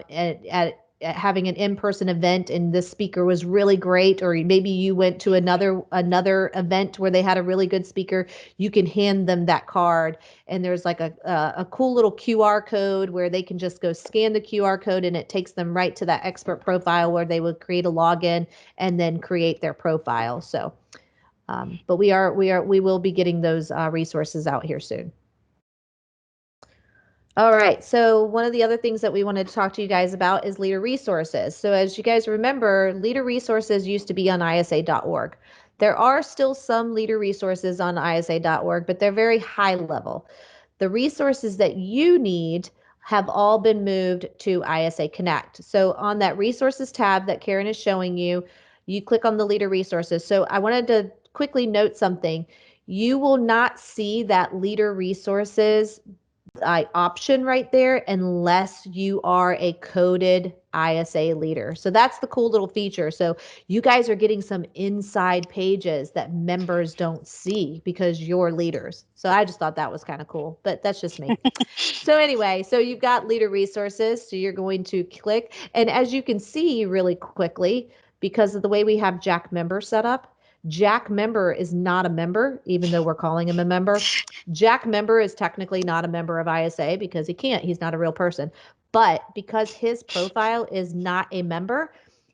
having an in-person event and this speaker was really great, or maybe you went to another event where they had a really good speaker, you can hand them that card, and there's like a cool little QR code where they can just go scan the QR code and it takes them right to that expert profile where they would create a login and then create their profile. So but we will be getting those resources out here soon. All right. So one of the other things that we wanted to talk to you guys about is leader resources. So as you guys remember, leader resources used to be on isa.org. There are still some leader resources on isa.org, but they're very high level. The resources that you need have all been moved to ISA Connect. So on that resources tab that Karen is showing you, you click on the leader resources. So I wanted to quickly note something. You will not see that leader resources option right there unless you are a coded ISA leader. So that's the cool little feature. So you guys are getting some inside pages that members don't see because you're leaders. So I just thought that was kind of cool, but that's just me. So anyway, so you've got leader resources. So you're going to click, and as you can see really quickly, because of the way we have Jack member set up, Jack member is not a member, even though we're calling him a member. Jack member is technically not a member of ISA because he can't, he's not a real person. But because his profile is not a member,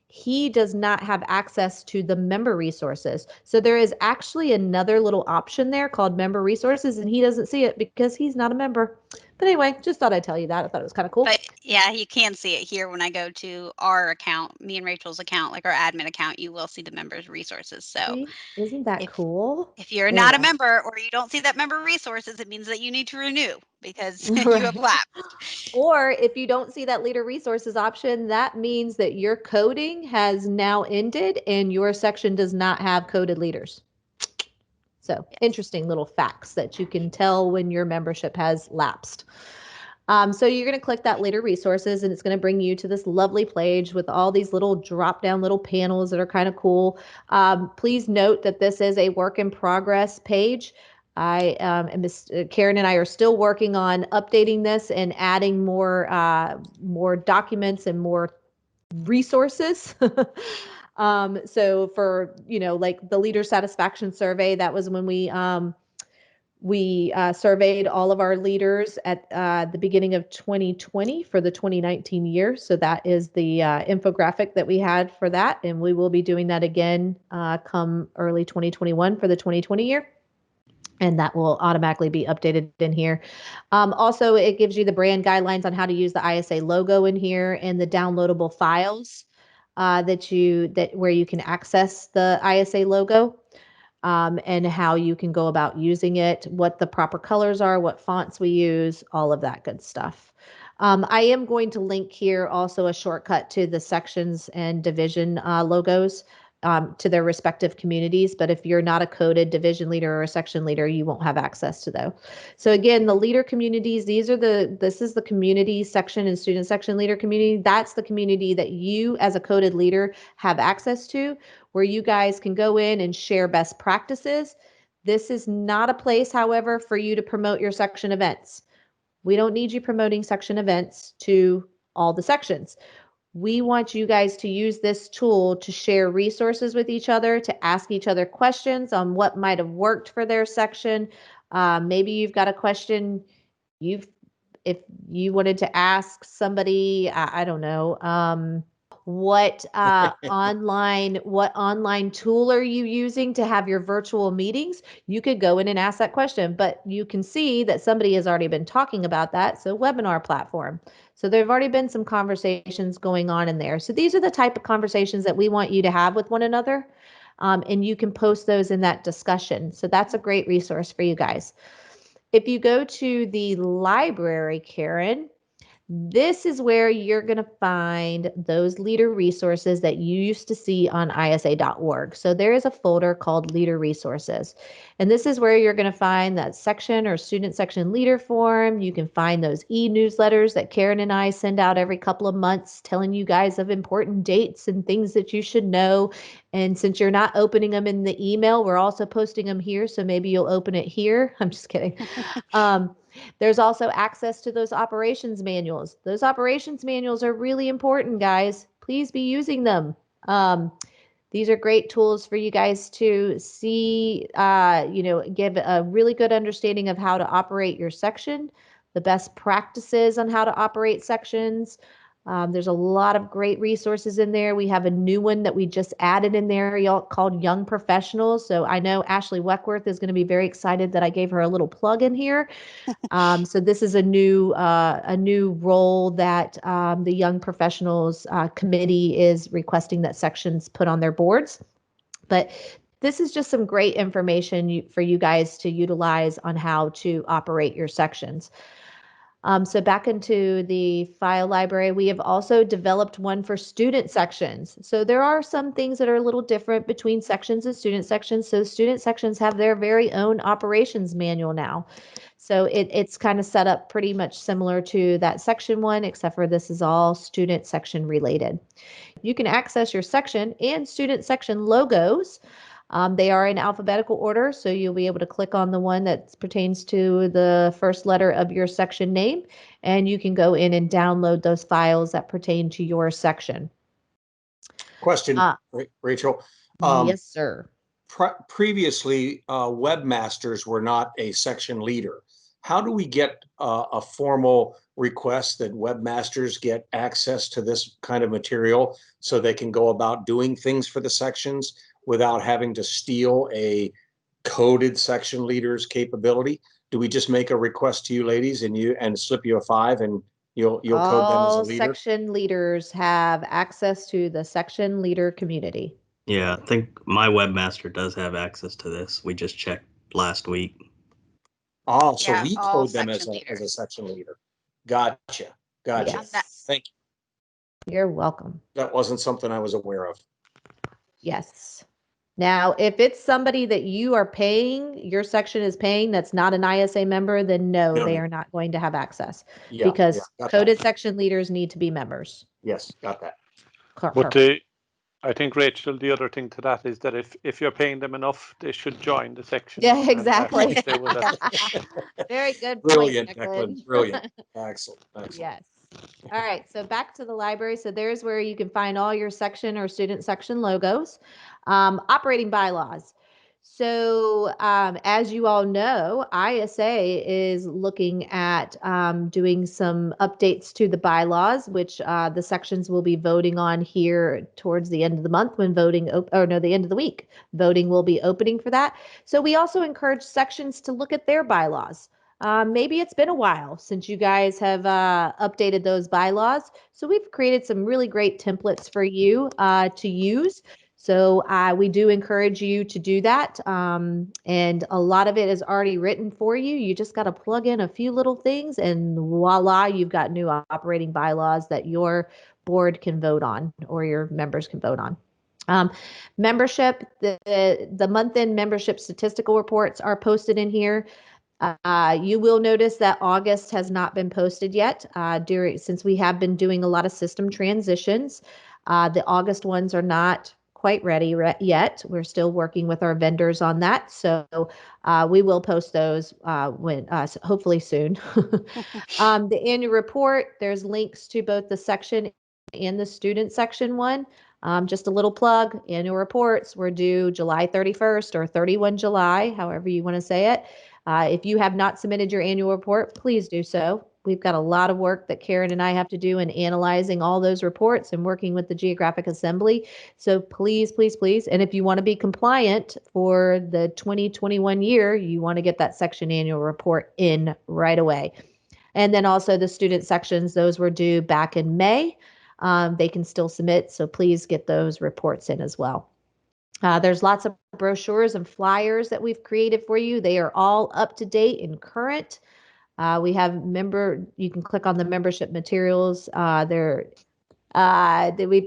he does not have access to the member resources. So there is actually another little option there called member resources, and he doesn't see it because he's not a member. But anyway, just thought I'd tell you that. I thought it was kind of cool. But yeah, you can see it here when I go to our account, me and Rachel's account, like our admin account, you will see the members resources. So See? Isn't that if cool? if you're not a member or you don't see that member resources, it means that you need to renew because you have Right. lapsed. Or if you don't see that leader resources option, that means that your coding has now ended and your section does not have coded leaders. So Yes. interesting little facts that you can tell when your membership has lapsed. So you're going to click that leader resources and it's going to bring you to this lovely page with all these little drop down little panels that are kind of cool. Please note that this is a work in progress page. Karen and I are still working on updating this and adding more documents and more resources. So for, like the leader satisfaction survey, that was when we surveyed all of our leaders at the beginning of 2020 for the 2019 year. So that is the infographic that we had for that. And we will be doing that again come early 2021 for the 2020 year. And that will automatically be updated in here. Also, it gives you the brand guidelines on how to use the ISA logo in here and the downloadable files where you can access the ISA logo. And how you can go about using it, what the proper colors are, what fonts we use, all of that good stuff. I am going to link here also a shortcut to the sections and division logos to their respective communities. But if you're not a coded division leader or a section leader, you won't have access to those. So again, the leader communities, this is the community section and student section leader community. That's the community that you as a coded leader have access to, where you guys can go in and share best practices. This is not a place, however, for you to promote your section events. We don't need you promoting section events to all the sections. We want you guys to use this tool to share resources with each other, to ask each other questions on what might have worked for their section. Maybe you've got a question if you wanted to ask somebody, I don't know, what online tool are you using to have your virtual meetings? You could go in and ask that question, but you can see that somebody has already been talking about that. So webinar platform. So there have already been some conversations going on in there. So these are the type of conversations that we want you to have with one another. And you can post those in that discussion. So that's a great resource for you guys. If you go to the library, Karen, this is where you're going to find those leader resources that you used to see on isa.org. So there is a folder called leader resources. And this is where you're going to find that section or student section leader form. You can find those e-newsletters that Karen and I send out every couple of months telling you guys of important dates and things that you should know. And since you're not opening them in the email, we're also posting them here. So maybe you'll open it here. I'm just kidding. There's also access to those operations manuals. Those operations manuals are really important, guys. Please be using them. These are great tools for you guys to see, give a really good understanding of how to operate your section, the best practices on how to operate sections. There's a lot of great resources in there. We have a new one that we just added in there, y'all, called Young Professionals. So I know Ashley Weckworth is going to be very excited that I gave her a little plug in here. So this is a new role that the Young Professionals Committee is requesting that sections put on their boards. But this is just some great information for you guys to utilize on how to operate your sections. So back into the file library, we have also developed one for student sections. So there are some things that are a little different between sections and student sections. So student sections have their very own operations manual now. So it's kind of set up pretty much similar to that section one, except for this is all student section related. You can access your section and student section logos. They are in alphabetical order, so you'll be able to click on the one that pertains to the first letter of your section name, and you can go in and download those files that pertain to your section. Question, Rachel. Yes, sir. Previously, webmasters were not a section leader. How do we get a formal request that webmasters get access to this kind of material so they can go about doing things for the sections without having to steal a coded section leader's capability? Do we just make a request to you ladies and slip you a 5 and you'll code them as a All leader? section leaders have access to the section leader community. Yeah, I think my webmaster does have access to this. We just checked last week. Oh, so Yeah, we all code them as section a leaders. section leader. Gotcha. Yes. Thank you. You're welcome. That wasn't something I was aware of. Yes. Now, if it's somebody that you are paying, your section is paying, that's not an ISA member, then no, they No. are not going to have access Yeah, because got coded that. section leaders need to be members. Yes, got that. But I think, Rachel, the other thing to that is that if you're paying them enough, they should join the section. Yeah, exactly. They would have. Very good point, Brilliant, Declan. Declan. Brilliant. Excellent. Yes. All right. So back to the library. So there's where you can find all your section or student section logos. Operating bylaws. So as you all know, ISA is looking at doing some updates to the bylaws, which the sections will be voting on here towards the end of the month when voting, or no, the end of the week. Voting will be opening for that. So we also encourage sections to look at their bylaws. Maybe it's been a while since you guys have updated those bylaws. So we've created some really great templates for you to use. So we do encourage you to do that. And a lot of it is already written for you. You just got to plug in a few little things and voila, you've got new operating bylaws that your board can vote on or your members can vote on. Membership, the month-end membership statistical reports are posted in here. You will notice that August has not been posted yet since we have been doing a lot of system transitions. The August ones are not quite ready yet. We're still working with our vendors on that. So we will post those hopefully soon. The annual report, there's links to both the section and the student section one. Just a little plug, annual reports were due July 31st or 31 July, however you want to say it. If you have not submitted your annual report, please do so. We've got a lot of work that Karen and I have to do in analyzing all those reports and working with the Geographic Assembly. So please, please, please. And if you want to be compliant for the 2021 year, you want to get that section annual report in right away. And then also the student sections, those were due back in May. They can still submit, so please get those reports in as well. There's lots of brochures and flyers that we've created for you. They are all up to date and current. We have you can click on the membership materials. We've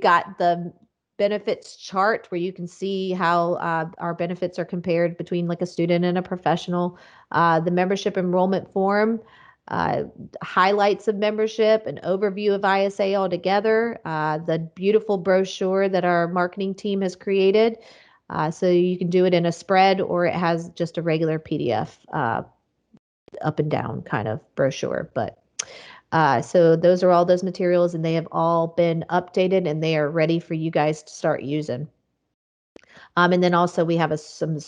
got the benefits chart where you can see how our benefits are compared between like a student and a professional. The membership enrollment form, uh, highlights of membership, an overview of ISA altogether, the beautiful brochure that our marketing team has created. So you can do it in a spread or it has just a regular PDF up and down kind of brochure. But so those are all those materials, and they have all been updated, and they are ready for you guys to start using. And then also we have some a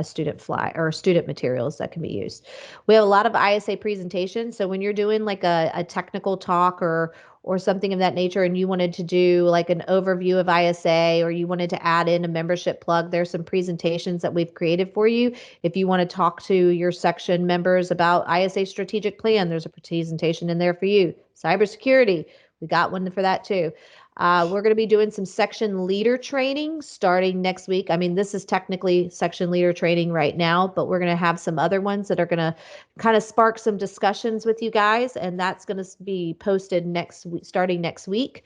student fly or student materials that can be used. We have a lot of ISA presentations. So when you're doing like a technical talk or something of that nature, and you wanted to do like an overview of ISA, or you wanted to add in a membership plug, there's some presentations that we've created for you. If you want to talk to your section members about ISA strategic plan, there's a presentation in there for you. Cybersecurity, we got one for that too. We're going to be doing some section leader training starting next week. I mean, this is technically section leader training right now, but we're going to have some other ones that are going to kind of spark some discussions with you guys, and that's going to be posted next week, starting next week.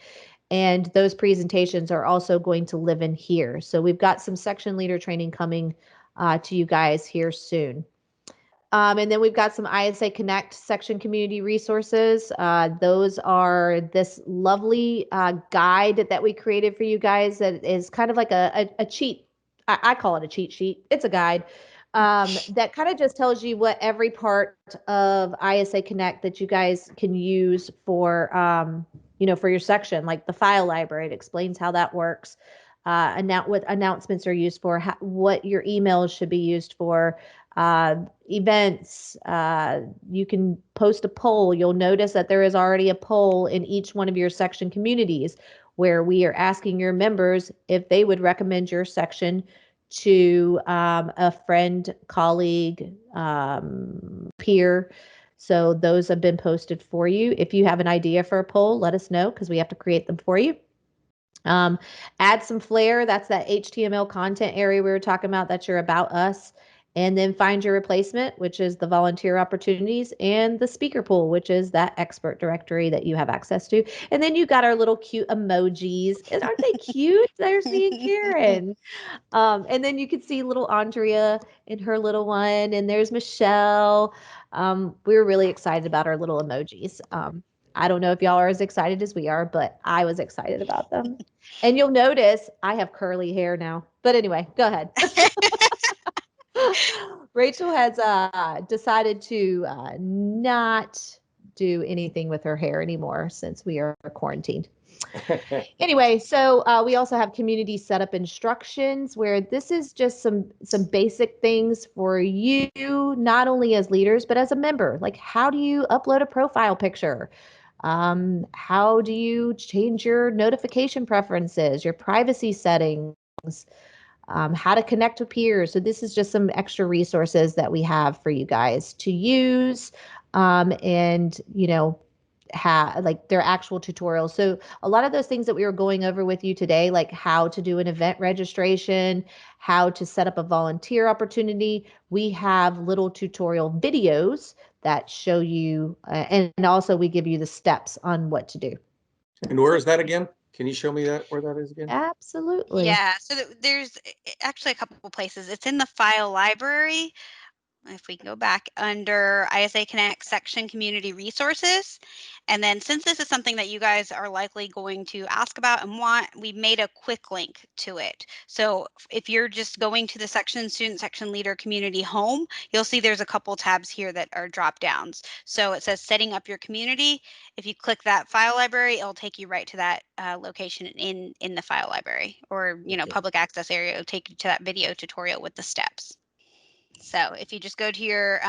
And those presentations are also going to live in here. So we've got some section leader training coming to you guys here soon. And then we've got some ISA Connect section community resources. Those are this lovely guide that we created for you guys that is kind of like a cheat. I call it a cheat sheet. It's a guide that kind of just tells you what every part of ISA Connect that you guys can use for, for your section, like the file library. It explains how that works. What announcements are used for, what your emails should be used for, events. You can post a poll. You'll notice that there is already a poll in each one of your section communities where we are asking your members if they would recommend your section to a friend, colleague, peer. So those have been posted for you. If you have an idea for a poll, let us know because we have to create them for you. Add some flair. That's that HTML content area we were talking about. That's your about us. And then find your replacement, which is the volunteer opportunities, and the speaker pool, which is that expert directory that you have access to. And then you got our little cute emojis. Aren't they cute? There's me and Karen. And then you can see little Andrea and her little one, and there's Michelle. We're really excited about our little emojis. I don't know if y'all are as excited as we are, but I was excited about them. And you'll notice I have curly hair now. But anyway, go ahead. Rachel has decided to not do anything with her hair anymore since we are quarantined. Anyway, so we also have community setup instructions where this is just some basic things for you, not only as leaders but as a member. Like, how do you upload a profile picture? How do you change your notification preferences, your privacy settings? How to connect with peers. So this is just some extra resources that we have for you guys to use, and like their actual tutorials. So a lot of those things that we were going over with you today, like how to do an event registration, how to set up a volunteer opportunity, we have little tutorial videos that show you, and also we give you the steps on what to do. And where is that again? Can you show me that where that is again? Absolutely. Yeah, so there's actually a couple places. It's in the file library. If we can go back under ISA Connect section community resources. And then since this is something that you guys are likely going to ask about and want, we made a quick link to it. So if you're just going to the section student section leader community home, you'll see there's a couple tabs here that are drop downs. So it says setting up your community. If you click that file library, it'll take you right to that location in the file library, or public access area. It'll take you to that video tutorial with the steps. So if you just go to your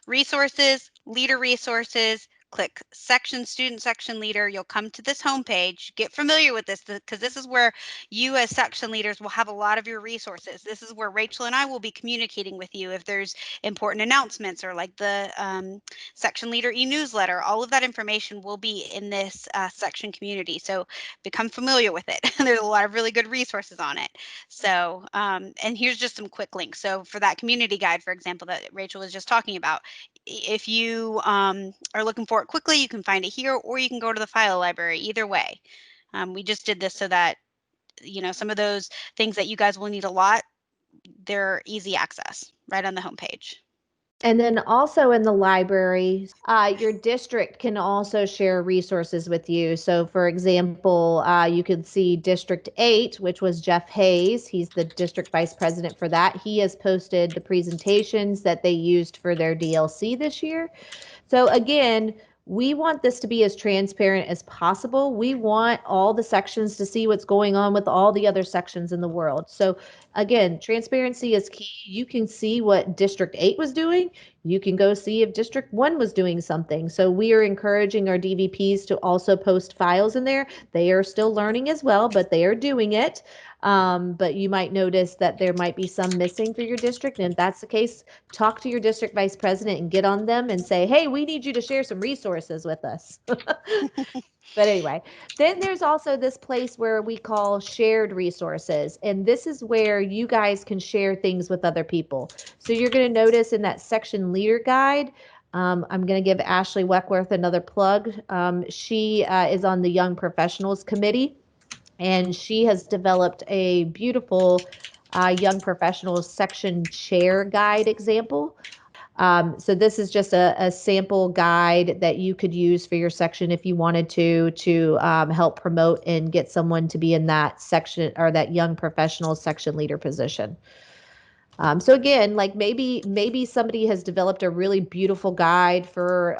resources, leader resources, click section student section leader, you'll come to this homepage. Get familiar with this because this is where you as section leaders will have a lot of your resources. This is where Rachel and I will be communicating with you if there's important announcements or like the section leader e-newsletter. All of that information will be in this section community. So become familiar with it. There's a lot of really good resources on it. So, and here's just some quick links. So for that community guide, for example, that Rachel was just talking about, if you are looking for it quickly, you can find it here, or you can go to the file library. Either way, we just did this so that, some of those things that you guys will need a lot, they're easy access right on the homepage. And then also in the library, your district can also share resources with you. So, for example, you could see District 8, which was Jeff Hayes. He's the district vice president for that. He has posted the presentations that they used for their DLC this year. So again, we want this to be as transparent as possible. We want all the sections to see what's going on with all the other sections in the world. So again, transparency is key. You can see what District 8 was doing. You can go see if District 1 was doing something. So we are encouraging our DVPs to also post files in there. They are still learning as well, but they are doing it. But you might notice that there might be some missing for your district. And if that's the case, talk to your district vice president and get on them and say, hey, we need you to share some resources with us. But anyway, then there's also this place where we call shared resources. And this is where you guys can share things with other people. So you're going to notice in that section leader guide, I'm going to give Ashley Weckworth another plug. She is on the Young Professionals Committee, and she has developed a beautiful young professionals section share guide example. So this is just a sample guide that you could use for your section if you wanted to help promote and get someone to be in that section or that young professional section leader position. So again, like maybe somebody has developed a really beautiful guide for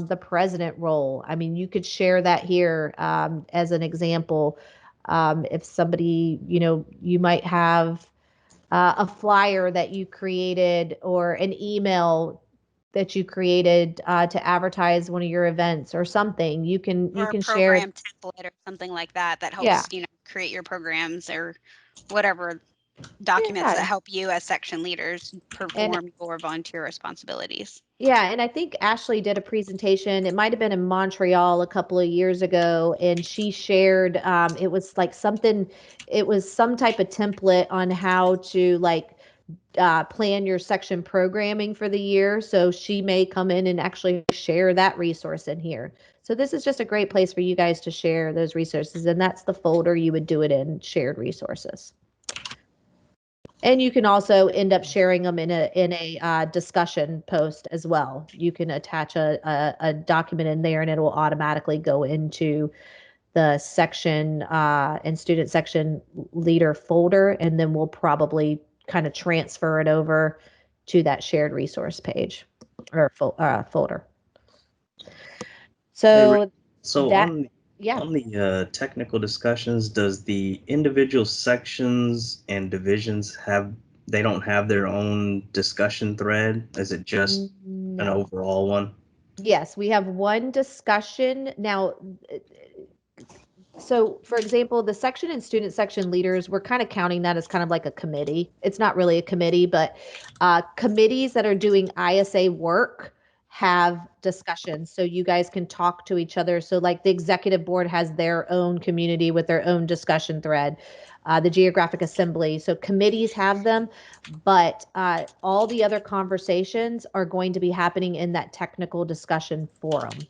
the president role. I mean, you could share that here as an example. If somebody, you might have a flyer that you created or an email that you created to advertise one of your events or something. You Or a can share. program template or something like that that Yeah, helps, create your programs or whatever documents that yeah, help you as section leaders and perform your volunteer responsibilities. yeah, and I think Ashley did a presentation. It might have been in Montreal a couple of years ago, and she shared. It was like something. It was some type of template on how to like plan your section programming for the year. So she may come in and actually share that resource in here. So this is just a great place for you guys to share those resources, and that's the folder you would do it in, shared resources. And you can also end up sharing them in a discussion post as well. You can attach a document in there, and it will automatically go into the section and student section leader folder, and then we'll probably kind of transfer it over to that shared resource page or folder. Hey, So so that, yeah. on the technical discussions, does the individual sections and divisions they don't have their own discussion thread? Is it just an No. overall one? Yes, we have one discussion. Now, so for example, the section and student section leaders, we're kind of counting that as kind of like a committee. It's not really a committee, but committees that are doing ISA work have discussions. So you guys can talk to each other. So like the executive board has their own community with their own discussion thread, the geographic assembly. So committees have them, but all the other conversations are going to be happening in that technical discussion forum.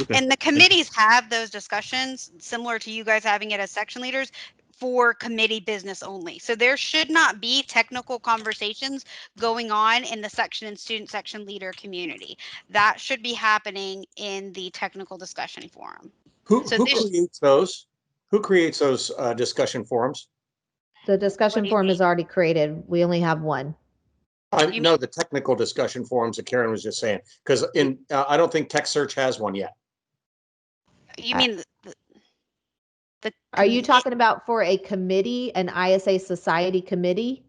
Okay. And the committees have those discussions similar to you guys having it as section leaders for committee business only. So there should not be technical conversations going on in the section and student section leader community. That should be happening in the technical discussion forum. Who So who this, creates those? Who creates those discussion forums? The what discussion do you forum mean? is already created. We only have one. I You know mean the technical discussion forums that Karen was just saying, because I don't think Tech Search has one yet. you Uh, mean the Are you commit? talking about for a committee, an ISA society committee?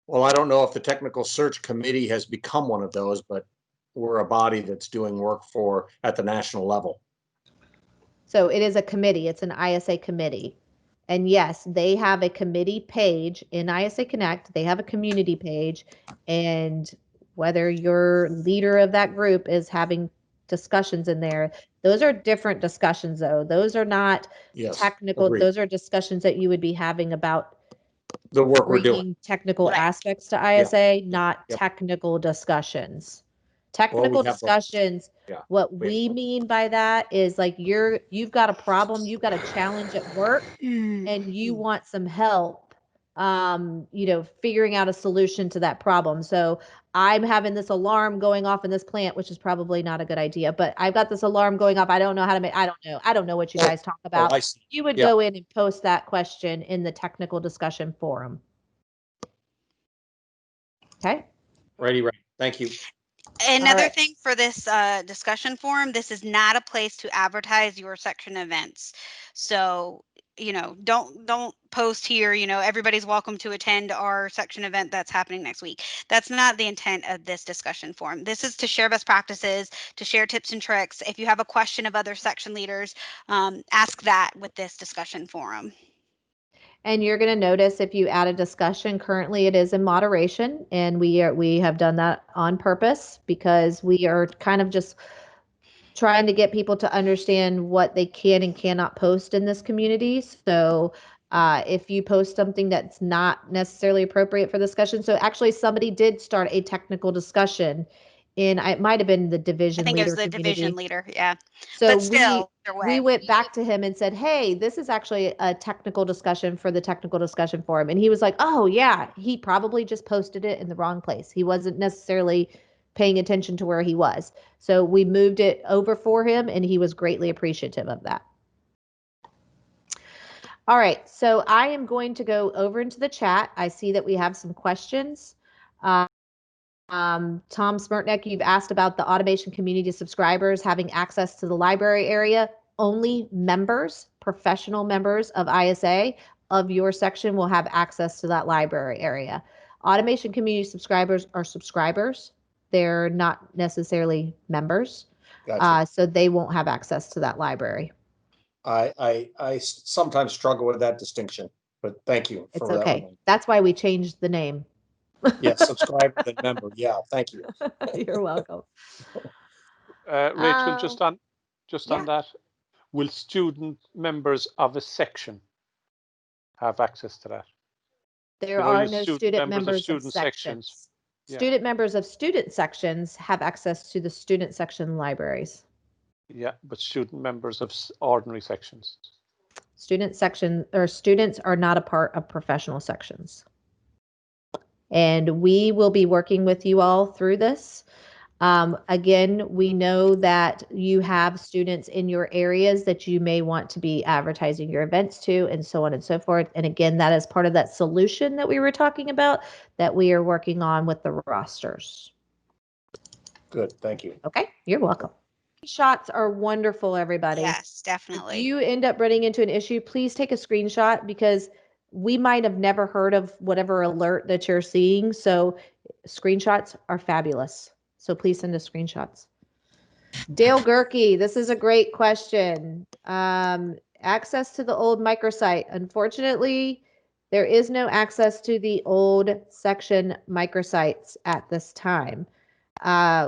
Well, I don't know if the Technical Search Committee has become one of those, but we're a body that's doing work for at the national level. So it is a committee. It's an ISA committee. And yes, they have a committee page in ISA Connect. They have a community page. And whether your leader of that group is having discussions in there, those are different discussions, though. Those are not Yes, technical. agreed. Those are discussions that you would be having about The work we're doing. bringing technical Right. aspects to Yeah. ISA, not Yep. technical discussions. Well, we Technical have both. discussions, Yeah. what We have we both. mean by that is like you've got a problem, you've got a challenge at work, and you want some help figuring out a solution to that problem. So I'm having this alarm going off in this plant, which is probably not a good idea, but I've got this alarm going off. I don't know how to make, I don't know. I don't know what you guys talk about. I see. You would Yeah. go in and post that question in the technical discussion forum. Okay. Ready. Thank you. Another right. thing for this discussion forum, this is not a place to advertise your section events. So, don't post here, everybody's welcome to attend our section event that's happening next week. That's not the intent of this discussion forum. This is to share best practices, to share tips and tricks. If you have a question of other section leaders, ask that with this discussion forum. And you're going to notice if you add a discussion, currently it is in moderation, and we have done that on purpose because we are kind of just trying to get people to understand what they can and cannot post in this community. So if you post something that's not necessarily appropriate for discussion, so actually somebody did start a technical discussion it might have been the I division think it was leader the division community. leader, yeah. So But still, either we way. went back to him and said, "Hey, this is actually a technical discussion for the technical discussion forum." And he was like, "Oh, yeah, he probably just posted it in the wrong place. He wasn't necessarily paying attention to where he was." So we moved it over for him, and he was greatly appreciative of that. All right, so I am going to go over into the chat. I see that we have some questions. Tom Smirtnek, you've asked about the automation community subscribers having access to the library area. Only members, professional members of ISA of your section will have access to that library area. Automation community subscribers are subscribers. They're not necessarily members. Gotcha. So they won't have access to that library. I sometimes struggle with that distinction, but thank you It's for that okay. one. That's why we changed the name. Yeah, subscriber than member. Yeah, thank you. You're welcome. Rachel, just on yeah. that, will student members of a section have access to that? There are no student student members of members of student sections. sections. Yeah. Student members of student sections have access to the student section libraries. Yeah, but student members of ordinary sections. Student section or students are not a part of professional sections. And we will be working with you all through this. Again, we know that you have students in your areas that you may want to be advertising your events to, and so on and so forth. And again, that is part of that solution that we were talking about that we are working on with the rosters. Good, thank you. Okay, you're welcome. Shots are wonderful, everybody. Yes, definitely. If you end up running into an issue, please take a screenshot because we might have never heard of whatever alert that you're seeing. So screenshots are fabulous. So please send us screenshots. Dale Gerke, this is a great question. Access to the old microsite. Unfortunately, there is no access to the old section microsites at this time.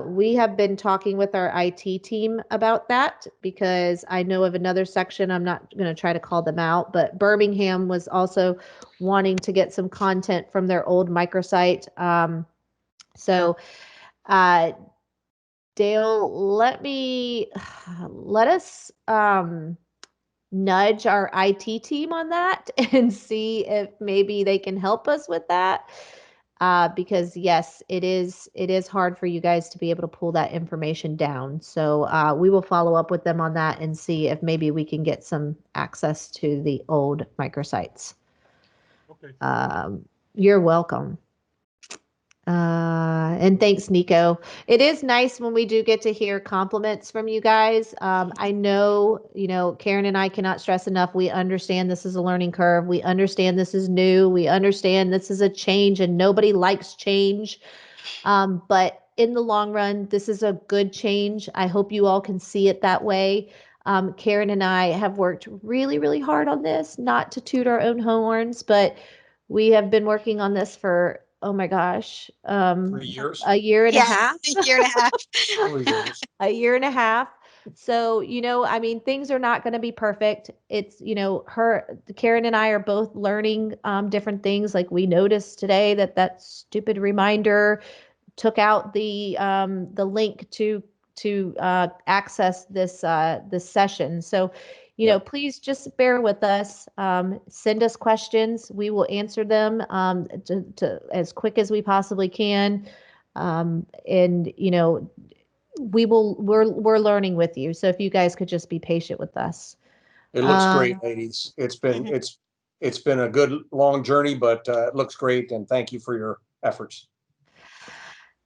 We have been talking with our IT team about that because I know of another section. I'm not going to try to call them out, but Birmingham was also wanting to get some content from their old microsite. So, Dale, let us nudge our IT team on that and see if maybe they can help us with that. Because yes, it is hard for you guys to be able to pull that information down. So we will follow up with them on that and see if maybe we can get some access to the old microsites. Okay. You're welcome. And thanks, Nico. It is nice when we do get to hear compliments from you guys. I know, Karen and I cannot stress enough. We understand this is a learning curve. We understand this is new. We understand this is a change and nobody likes change. But in the long run, this is a good change. I hope you all can see it that way. Karen and I have worked really, really hard on this, not to toot our own horns, but we have been working on this for, oh my gosh, 3 years? a year and a Yeah, half. a year and a half. 3 years. A year and a half. So, I mean, things are not going to be perfect. It's, Karen and I are both learning different things. Like we noticed today that stupid reminder took out the link to access this session. So, you know, please just bear with us. Send us questions. We will answer them to as quick as we possibly can. And you know, we're learning with you. So if you guys could just be patient with us. It looks great, ladies. It's been a good long journey, but it looks great, and thank you for your efforts.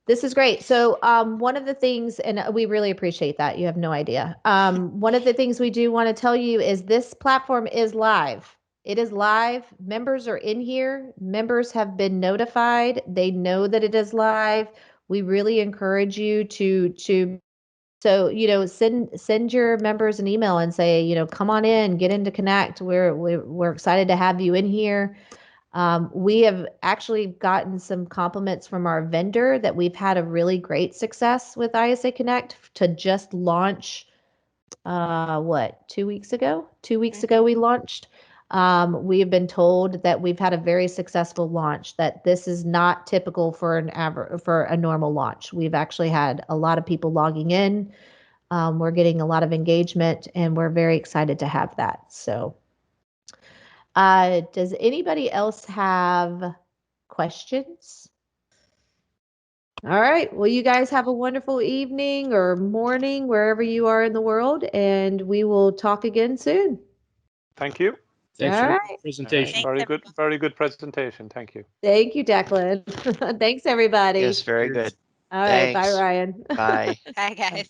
This is great. So, one of the things, and we really appreciate that. You have no idea. One of the things we do want to tell you is this platform is live. It is live. Members are in here. Members have been notified. They know that it is live. We really encourage you to so, you know, send your members an email and say, you know, come on in, get into Connect. We're excited to have you in here. We have actually gotten some compliments from our vendor that we've had a really great success with ISA Connect to just launch, 2 weeks ago? 2 weeks ago we launched. We have been told that we've had a very successful launch, that this is not typical for for a normal launch. We've actually had a lot of people logging in. We're getting a lot of engagement, and we're very excited to have that. So, does anybody else have questions? All right. Well, you guys have a wonderful evening or morning wherever you are in the world, and we will talk again soon. Thank you. Thanks All for the right. presentation. Thanks, Very good presentation. Thank you. Thank you, Declan. Thanks, everybody. Yes, very good. All right. Bye, Thanks. Ryan. Bye. Bye, guys.